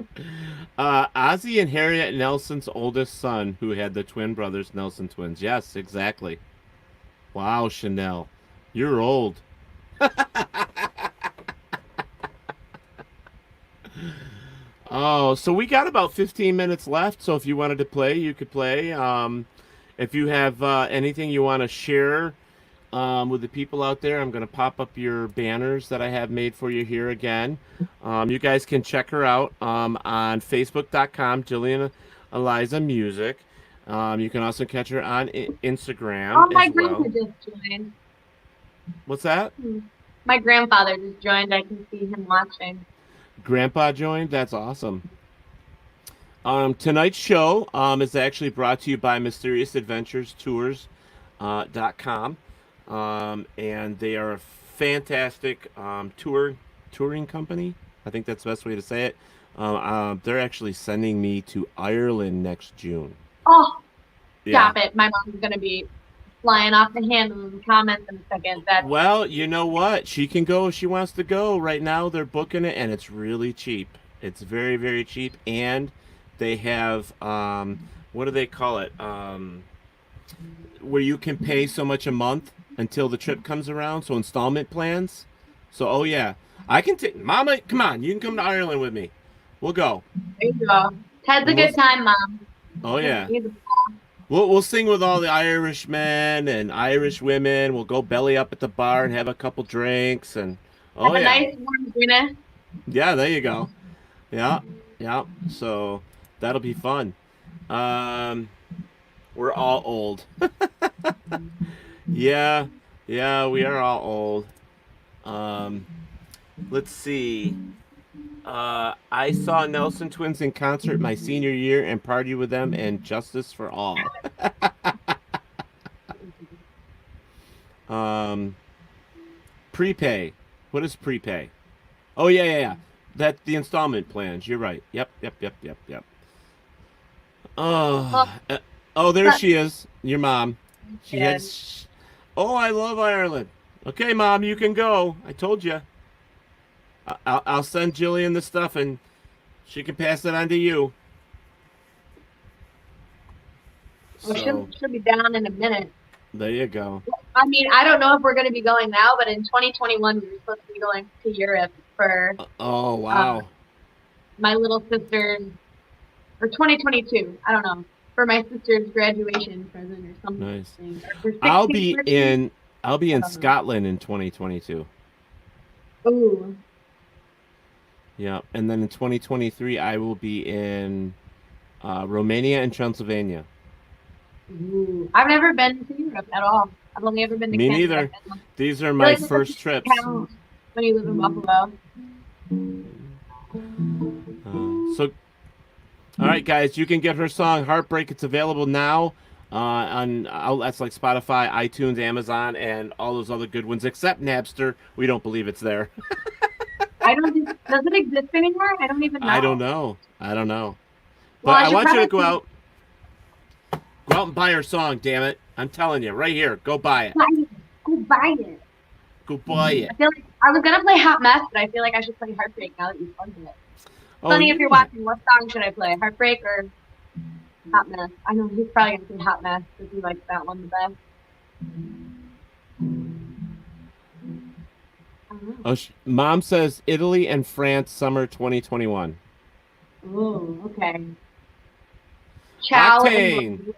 Ozzy and Harriet Nelson's oldest son, who had the twin brothers, Nelson twins. Yes, exactly. Wow, Chanel. You're old. Oh, so we got about 15 minutes left. So if you wanted to play, you could play. If you have anything you want to share with the people out there, I'm going to pop up your banners that I have made for you here again. You guys can check her out on Facebook.com, Jillian Eliza Music. You can also catch her on Instagram Oh, my as grandpa well. just joined. What's that? My grandfather just joined. I can see him watching. Grandpa joined? That's awesome. Tonight's show is actually brought to you by MysteriousAdventuresTours.com. And they are a fantastic touring company. I think that's the best way to say it. They're actually sending me to Ireland next June. Oh, Yeah. stop it. My mom's going to be flying off the handle in the comments in a second. Well, you know what? She can go if she wants to go. Right now, they're booking it, and it's really cheap. It's very, very cheap. And they have, what do they call it? Where you can pay so much a month until the trip comes around. So installment plans. So, oh yeah, I can take Mama. Come on, you can come to Ireland with me. We'll go. There you go. Ted's a good time, Mom. Oh yeah, He's a- we'll sing with all the Irish men and Irish women. We'll go belly up at the bar and have a couple drinks and Have oh a yeah, nice warm dinner. yeah. There you go. Yeah, yeah. So that'll be fun. We're all old. Yeah, yeah. We are all old. Let's see. I saw Nelson Twins in concert my senior year and partied with them and Justice for All. Um, Prepay. What is prepay? Oh yeah, yeah, yeah. That the installment plans. You're right. Yep, yep, yep, yep, yep. Well, Oh, oh, there she is. Your mom. She had. good. Oh, I love Ireland. Okay, mom, you can go. I told you. I'll send Jillian the stuff and she can pass it on to you. Well, So she'll be down in a minute. there you go. I mean, I don't know if we're going to be going now, but in 2021, we were supposed to be going to Europe for Oh wow. my little sister's, or 2022, I don't know, for my sister's graduation present or something. Nice. Or for I'll 16th be birthday. in Scotland in 2022. Ooh, Yeah, and then in 2023 I will be in Romania and Transylvania. ooh. I've never been to Europe at all. I've only ever been to Me Canada. neither. And These are I feel my like it first doesn't trips. count when you live in Buffalo. So, all right, guys, you can get her song "Heartbreak." It's available now on outlets like Spotify, iTunes, Amazon, and all those other good ones, except Napster. We don't believe it's there. I don't think, does it exist anymore? I don't even know. I don't know. I don't know. Well, But I I should want you to probably go out and buy her song. Damn it! I'm telling you, right here, go buy it. buy it. Go buy it. Go buy it. I feel like I was gonna play Hot Mess, but I feel like I should play Heartbreak now that you plugged it. Oh, Sonny, if you're yeah. watching, what song should I play? Heartbreak or Hot Mess? I know he's probably gonna say Hot Mess because he likes that one the best. I don't know. Oh, Mom says Italy and France summer 2021. Oh, okay. Ciao. Octane.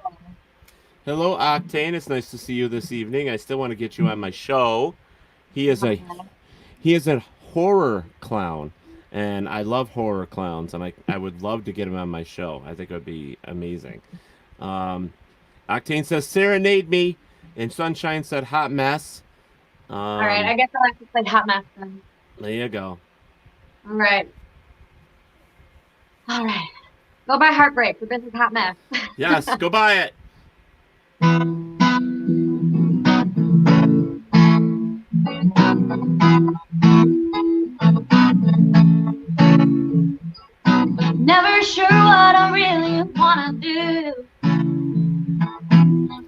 Hello, Octane. It's nice to see you this evening. I still want to get you on my show. He is a horror clown, and I love horror clowns, and I would love to get him on my show. I think it would be amazing. Octane says serenade me, and Sunshine said hot mess. All right, I guess I'll have to play Hot Mess then. There you go. All right. All right. Go buy Heartbreak, but this is Hot Mess. Yes, go buy it. Never sure what I really wanna do.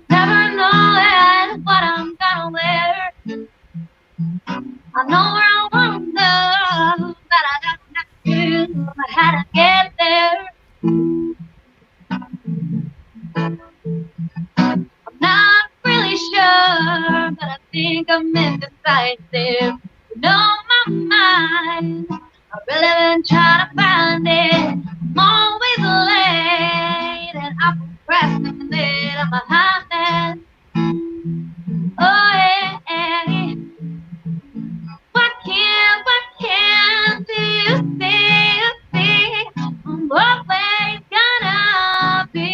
Never know what I'm gonna wear. indecisive. You know my mind. I've really been trying to find it. I'm always late and I procrastinate. I'm a hot mess. Oh yeah. What can do you see? I'm always gonna be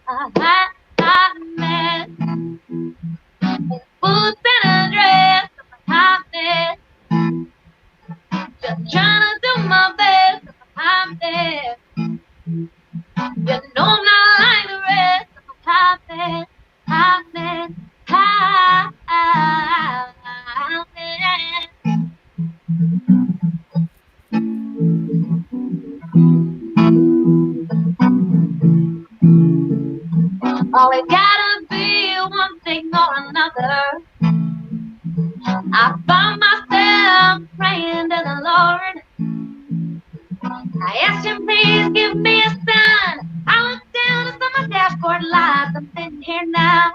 a hot mess. Boots and a dress, I'm a hot mess. Just trying to do my best, I'm a hot mess. You know I'm not like the rest, I'm a hot mess, hot mess, hot mess. Always gotta be one thing or another. I found myself praying to the Lord. I asked him, please give me a sign. I looked down and saw my dashboard lights. I'm sitting here now,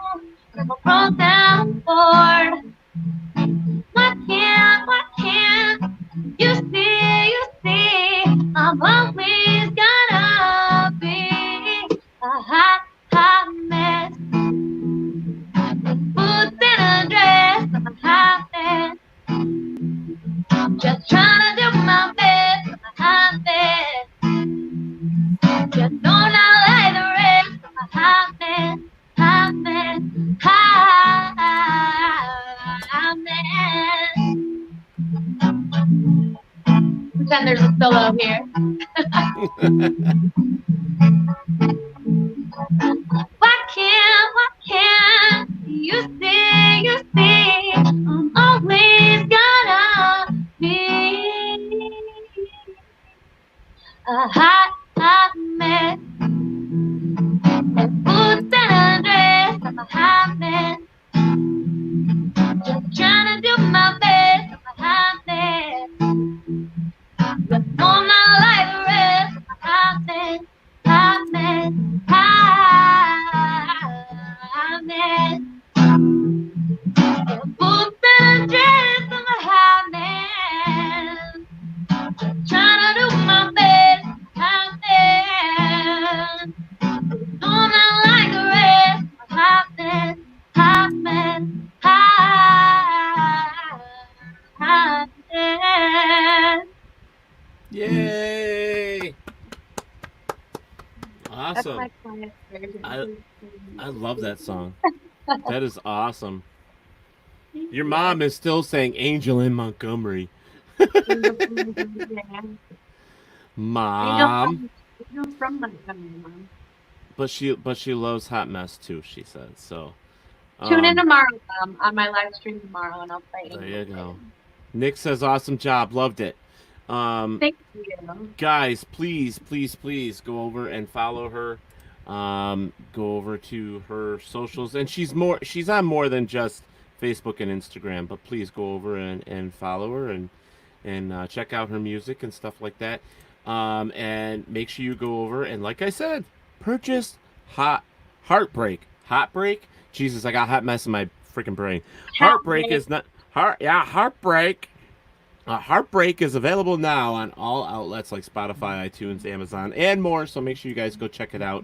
from a broke down Ford. What can you see? I'm always gonna be a hot mess. Boots and a dress, I'm a hot mess. Just trying to do my best, I'm a hot mess. Just don't I like the rest, I'm a hot mess, hot mess, hot mess. Pretend there's a solo here. What can you see? I'm always gonna be a hot mess. And boots and a dress, I'm a hot mess. Just trying to do my best, I'm a hot mess. But no, I'm not like the rest, I'm a hot mess, hot mess, hot mess. And boots and a dress, I'm a hot mess. Just trying to do my best, hot mess. No, I'm not like the rest, I'm a hot mess, hot mess, hot mess. Yay! Awesome. That's my quiet version. I love that song. That is awesome. Your mom is still saying Angel in Montgomery. Mom. Angel from Montgomery, Mom. But she loves Hot Mess too, she says. So Tune in tomorrow, on my live stream tomorrow, and I'll play. There you go. Nick says, awesome job. Loved it. Thank you. Guys, please go over and follow her. Go over to her socials. And she's on more than just Facebook and Instagram, but please go over and follow her and check out her music and stuff like that. And make sure you go over and, like I said, purchase Heartbreak. Jesus, I got hot mess in my freaking brain. Heartbreak is not Heartbreak. Heartbreak is available now on all outlets like Spotify, iTunes, Amazon, and more. So make sure you guys go check it out.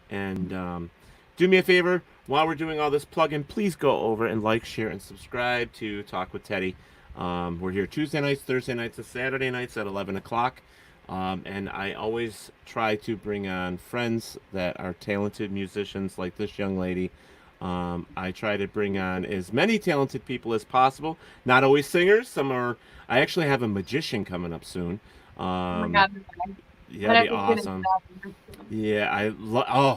And do me a favor, while we're doing all this plug-in, please go over and like, share, and subscribe to Talk with Teddy. We're here Tuesday nights, Thursday nights, and Saturday nights at 11 o'clock. And I always try to bring on friends that are talented musicians like this young lady. I try to bring on as many talented people as possible. Not always singers. Some are. I actually have a magician coming up soon. Oh my God. Yeah, that'd be awesome. Yeah,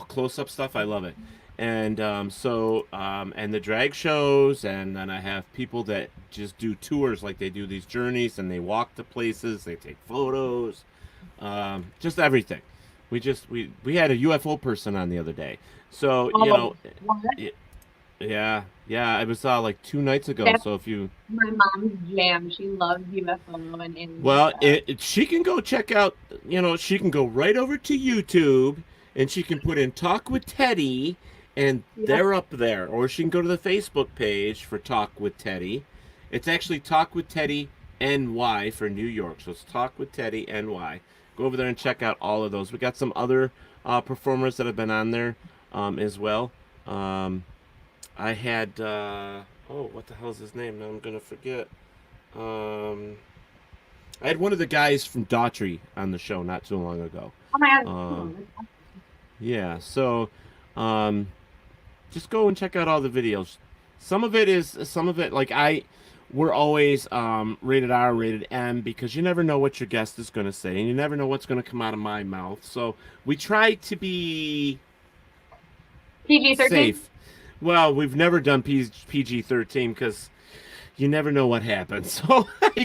close-up stuff. I love it. And and the drag shows, and then I have people that just do tours, like they do these journeys and they walk to places, they take photos, just everything. We had a UFO person on the other day. So, what? Yeah, it was like 2 nights ago. That's so if you, my mom's jam. She loves UFO and aliens. well, she can go check out. She can go right over to YouTube and she can put in Talk with Teddy, and they're up there. Or she can go to the Facebook page for Talk with Teddy, It's actually Talk with Teddy NY for New York. So it's Talk with Teddy NY. Go over there and check out all of those. We got some other performers that have been on there as well. I had what the hell is his name? Now I'm gonna forget. I had one of the guys from Daughtry on the show not too long ago. Oh my God. Yeah, so just go and check out all the videos. Some of it like we're always rated R, rated M, because you never know what your guest is going to say, and you never know what's going to come out of my mouth. So we try to be PG-13? safe. Well, we've never done PG-13 because you never know what happens. So I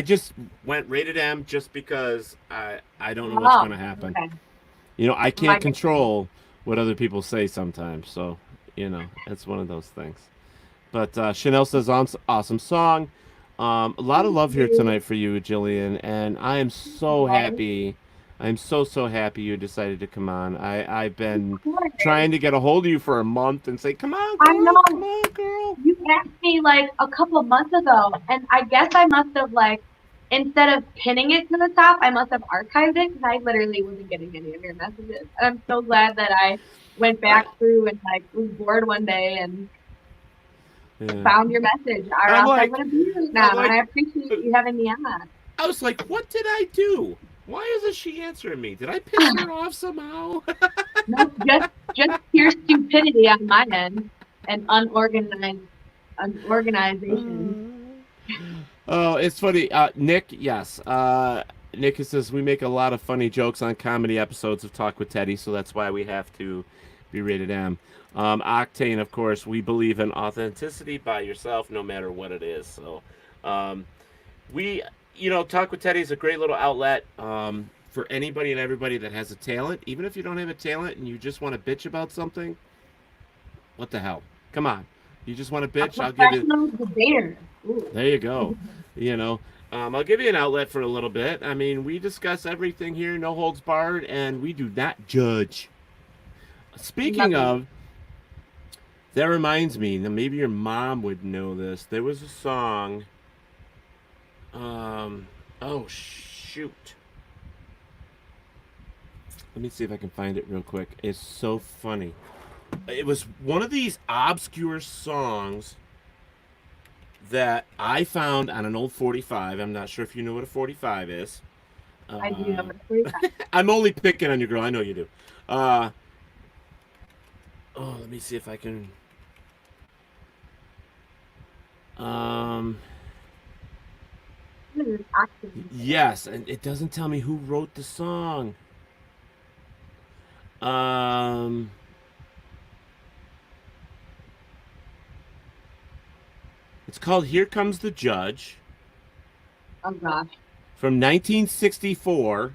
just went rated M just because I don't know what's going to happen. Okay. You know, I can't control what other people say sometimes. So, you know, it's one of those things. But Chanel says, awesome song. A lot of love here tonight for you, Jillian. And I am so happy. I'm so happy you decided to come on. I've been trying to get a hold of you for a month and say, come on, girl. I know. Come on, girl. You asked me like a couple of months ago, and I guess I must have like, instead of pinning it to the top, I must have archived it because I literally wasn't getting any of your messages. And I'm so glad that I went back through and like was bored one day and found your message. Or else I wouldn't be here now, and I appreciate you having me on. I was like, what did I do? Why isn't she answering me? Did I piss her off somehow? No, just pure stupidity on my end and unorganization. Oh, it's funny. Nick, yes. Nick says, we make a lot of funny jokes on comedy episodes of Talk with Teddy, so that's why we have to be rated M. Octane, of course, we believe in authenticity by yourself, no matter what it is. So, Talk with Teddy is a great little outlet for anybody and everybody that has a talent. Even if you don't have a talent and you just want to bitch about something, what the hell? Come on. You just want to bitch? I'll give you. Debater. There you go. I'll give you an outlet for a little bit. I mean, we discuss everything here, no holds barred, and we do not judge. Speaking of, that reminds me, now maybe your mom would know this. There was a song. Oh, shoot. Let me see if I can find it real quick. It's so funny. It was one of these obscure songs that I found on an old 45. I'm not sure if you know what a 45 is. I do know what a 45 is. I'm only picking on you, girl. I know you do. Let me see if I can... Yes, and it doesn't tell me who wrote the song. It's called Here Comes the Judge. Oh, gosh. From 1964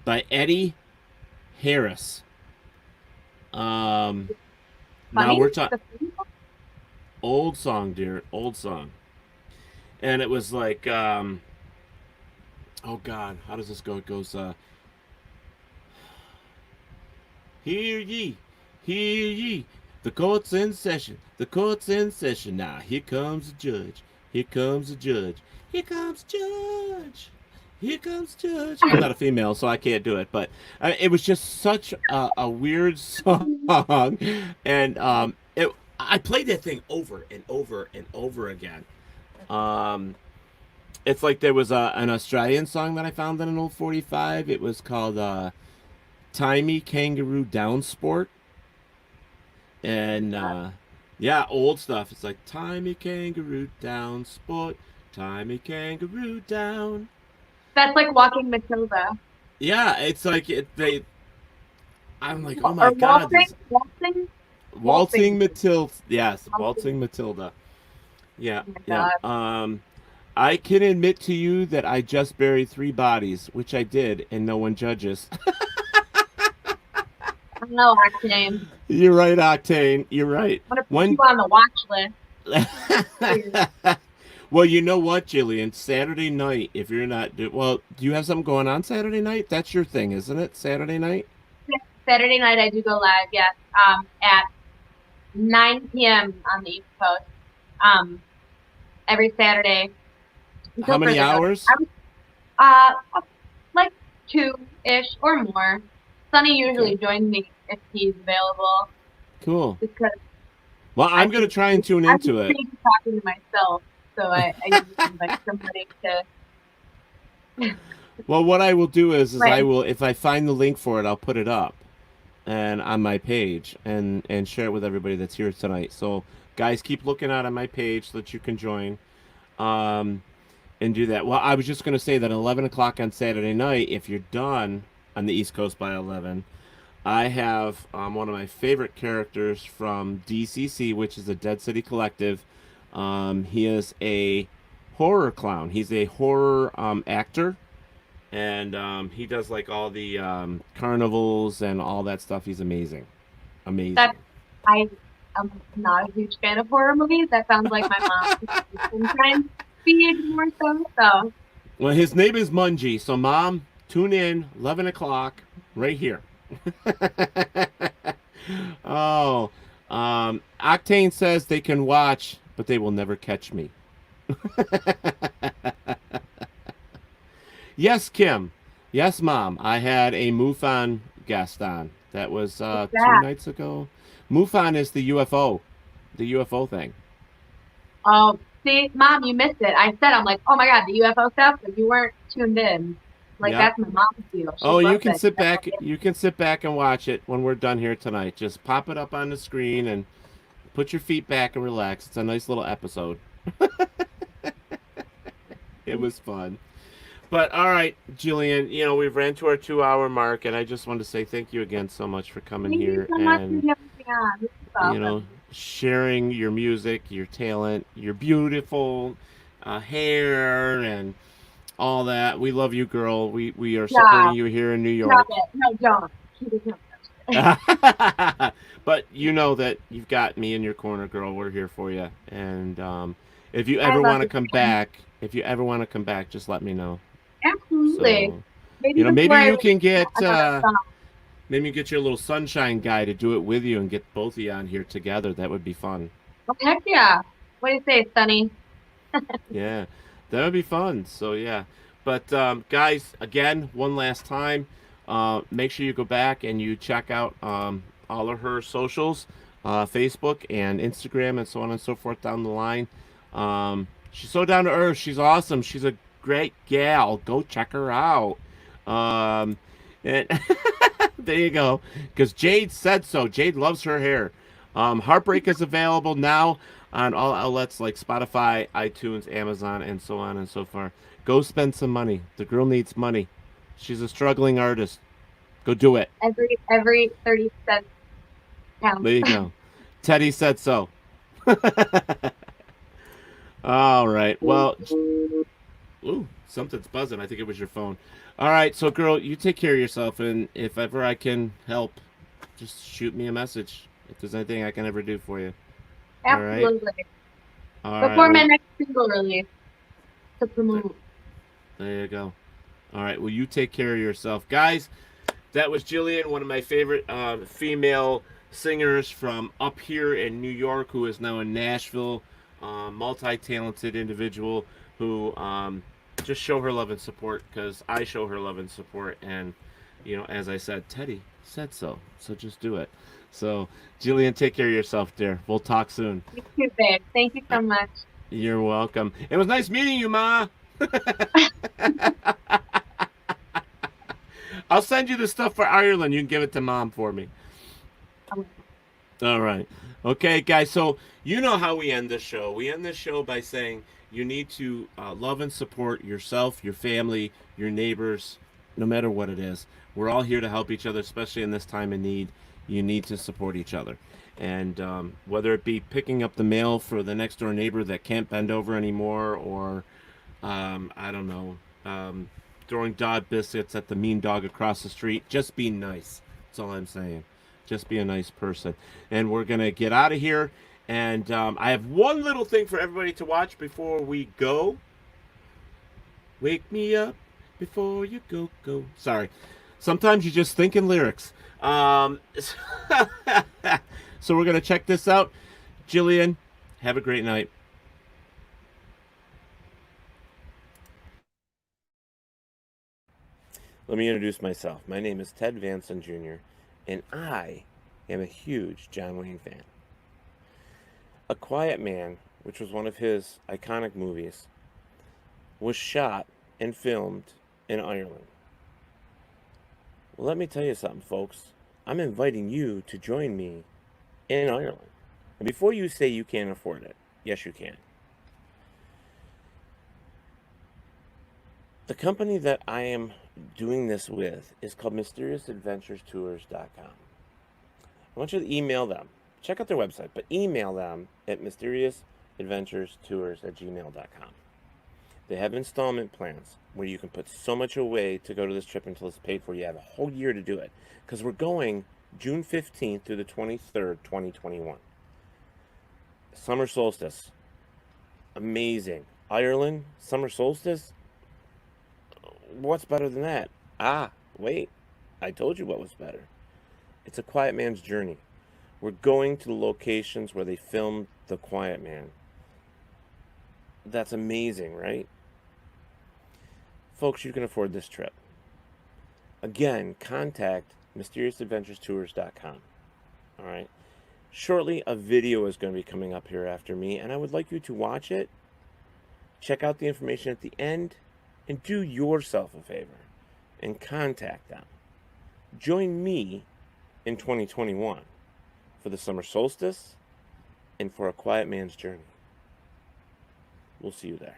by Eddie Harris. Now we're talking... Old song, dear. Old song. And it was like, oh, God. How does this go? It goes, hear ye, the court's in session, the court's in session. Now, here comes the judge, here comes the judge, here comes judge, here comes judge. I'm not a female, so I can't do it, but it was just such a weird song, and I played that thing over and over and over again. It's like there was an Australian song that I found in an old 45. It was called Timey Kangaroo Down Sport. And old stuff. It's like Timey Kangaroo Down Sport, Timey Kangaroo Down. That's like Walking Matilda. Yeah, it's like I'm like, oh my God. Waltzing Matilda. Yes, Waltzing Matilda. Yeah, yeah. I can admit to you that I just buried 3 bodies, which I did, and no one judges. No, Octane. You're right, Octane. You're right. I'm going to put you on the watch list. Well, you know what, Jillian? Saturday night, if you're not... do you have something going on Saturday night? That's your thing, isn't it? Saturday night? Saturday night I do go live, yes. At 9 p.m. on the East Coast. every Saturday. How many hours? Like 2-ish or more. Sunny usually joins me if he's available. Cool. Because well, I'm going to try and tune into it. I'm talking to myself, so I usually like somebody to. Well, what I will do is right. I will, if I find the link for it, I'll put it up and on my page and share it with everybody that's here tonight. So, guys, keep looking out on my page so that you can join and do that. Well, I was just going to say that at 11 o'clock on Saturday night, if you're done on the East Coast by 11, I have one of my favorite characters from DCC, which is a Dead City Collective. He is a horror clown. He's a horror actor. And he does like all the carnivals and all that stuff. He's amazing. Amazing. I am not a huge fan of horror movies. That sounds like my mom sometimes feed more so. Well, his name is Mungie. So, Mom, tune in 11 o'clock right here. Octane says they can watch, but they will never catch me. Yes, Kim. Yes, Mom. I had a MUFON guest on. That was 2 nights ago. MUFON is the UFO thing. Oh, see, Mom, you missed it. I said, I'm like, oh my God, the UFO stuff, but you weren't tuned in. Like, that's my mom's deal. You can sit back. You can sit back and watch it when we're done here tonight. Just pop it up on the screen and put your feet back and relax. It's a nice little episode. It was fun. But all right, Jillian, we've ran to our 2-hour mark, and I just want to say thank you again so much for coming here and sharing your music, your talent, your beautiful hair, and all that. We love you, girl. We are supporting you here in New York. No, don't. Keep it But you know that you've got me in your corner, girl. We're here for you, and if you ever want to come back, just let me know. Absolutely. So, maybe you can get maybe you get your little sunshine guy to do it with you and get both of you on here together. That would be fun. Oh, heck yeah. What do you say, Sunny? Yeah, that would be fun. So yeah, but guys, again, one last time, make sure you go back and you check out all of her socials, Facebook and Instagram and so on and so forth down the line. She's so down to earth. She's awesome. She's a great gal. Go check her out. And there you go. Because Jade said so. Jade loves her hair. Heartbreak is available now on all outlets like Spotify, iTunes, Amazon, and so on and so forth. Go spend some money. The girl needs money. She's a struggling artist. Go do it. Every 30 cents counts. There you go. Teddy said so. All right. Well, ooh, something's buzzing. I think it was your phone. All right. So, girl, you take care of yourself. And if ever I can help, just shoot me a message if there's anything I can ever do for you. Absolutely. All right. Before my next single release to promote. There you go. All right. Well, you take care of yourself. Guys, that was Jillian, one of my favorite female singers from up here in New York, who is now in Nashville. Multi-talented individual who just show her love and support, because I show her love and support, and as I said, Teddy said so just do it. So Jillian, take care of yourself, dear. We'll talk soon. You too, babe. Thank you so much. You're welcome. It was nice meeting you, Ma. I'll send you the stuff for Ireland. You can give it to Mom for me. All right. Okay, guys, so you know how we end this show. We end this show by saying you need to love and support yourself, your family, your neighbors, no matter what it is. We're all here to help each other, especially in this time of need. You need to support each other. And whether it be picking up the mail for the next door neighbor that can't bend over anymore, or, I don't know, throwing dog biscuits at the mean dog across the street, just be nice. That's all I'm saying. Just be a nice person. And we're going to get out of here. And I have one little thing for everybody to watch before we go. Wake me up before you go. Sorry. Sometimes you just think in lyrics. So we're going to check this out. Jillian, have a great night. Let me introduce myself. My name is Ted Vanson Jr., and I am a huge John Wayne fan. A Quiet Man, which was one of his iconic movies, was shot and filmed in Ireland. Well, let me tell you something, folks. I'm inviting you to join me in Ireland. And before you say you can't afford it, yes, you can. The company that I am doing this with is called MysteriousAdventureTours.com. I want you to email them. Check out their website, but email them at MysteriousAdventureTours@gmail.com. They have installment plans where you can put so much away to go to this trip until it's paid for. You have a whole year to do it, because we're going June 15th through the 23rd, 2021. Summer solstice. Amazing. Ireland, summer solstice? What's better than that? Wait. I told you what was better. It's a quiet man's journey. We're going to the locations where they filmed The Quiet Man. That's amazing, right? Folks, you can afford this trip. Again, contact MysteriousAdventureTours.com. All right? Shortly, a video is going to be coming up here after me, and I would like you to watch it, check out the information at the end, and do yourself a favor and contact them. Join me in 2021 for the summer solstice and for A Quiet Man's Journey. We'll see you there.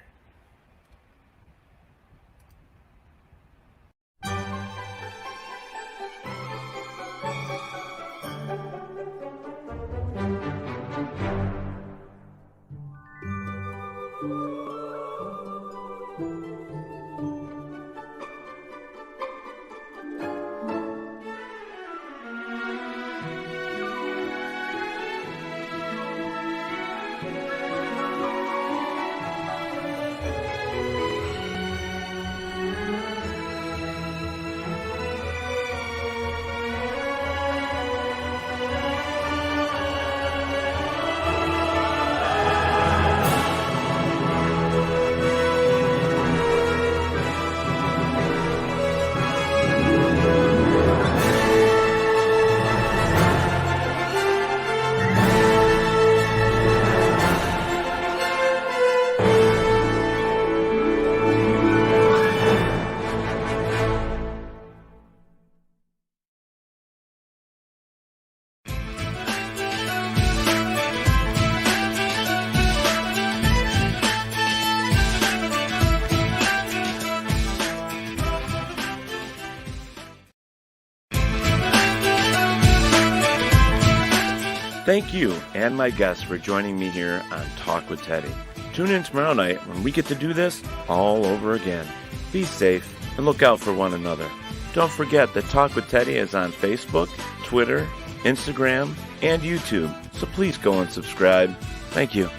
Thank you and my guests for joining me here on Talk with Teddy. Tune in tomorrow night when we get to do this all over again. Be safe and look out for one another. Don't forget that Talk with Teddy is on Facebook, Twitter, Instagram, and YouTube, so please go and subscribe. Thank you.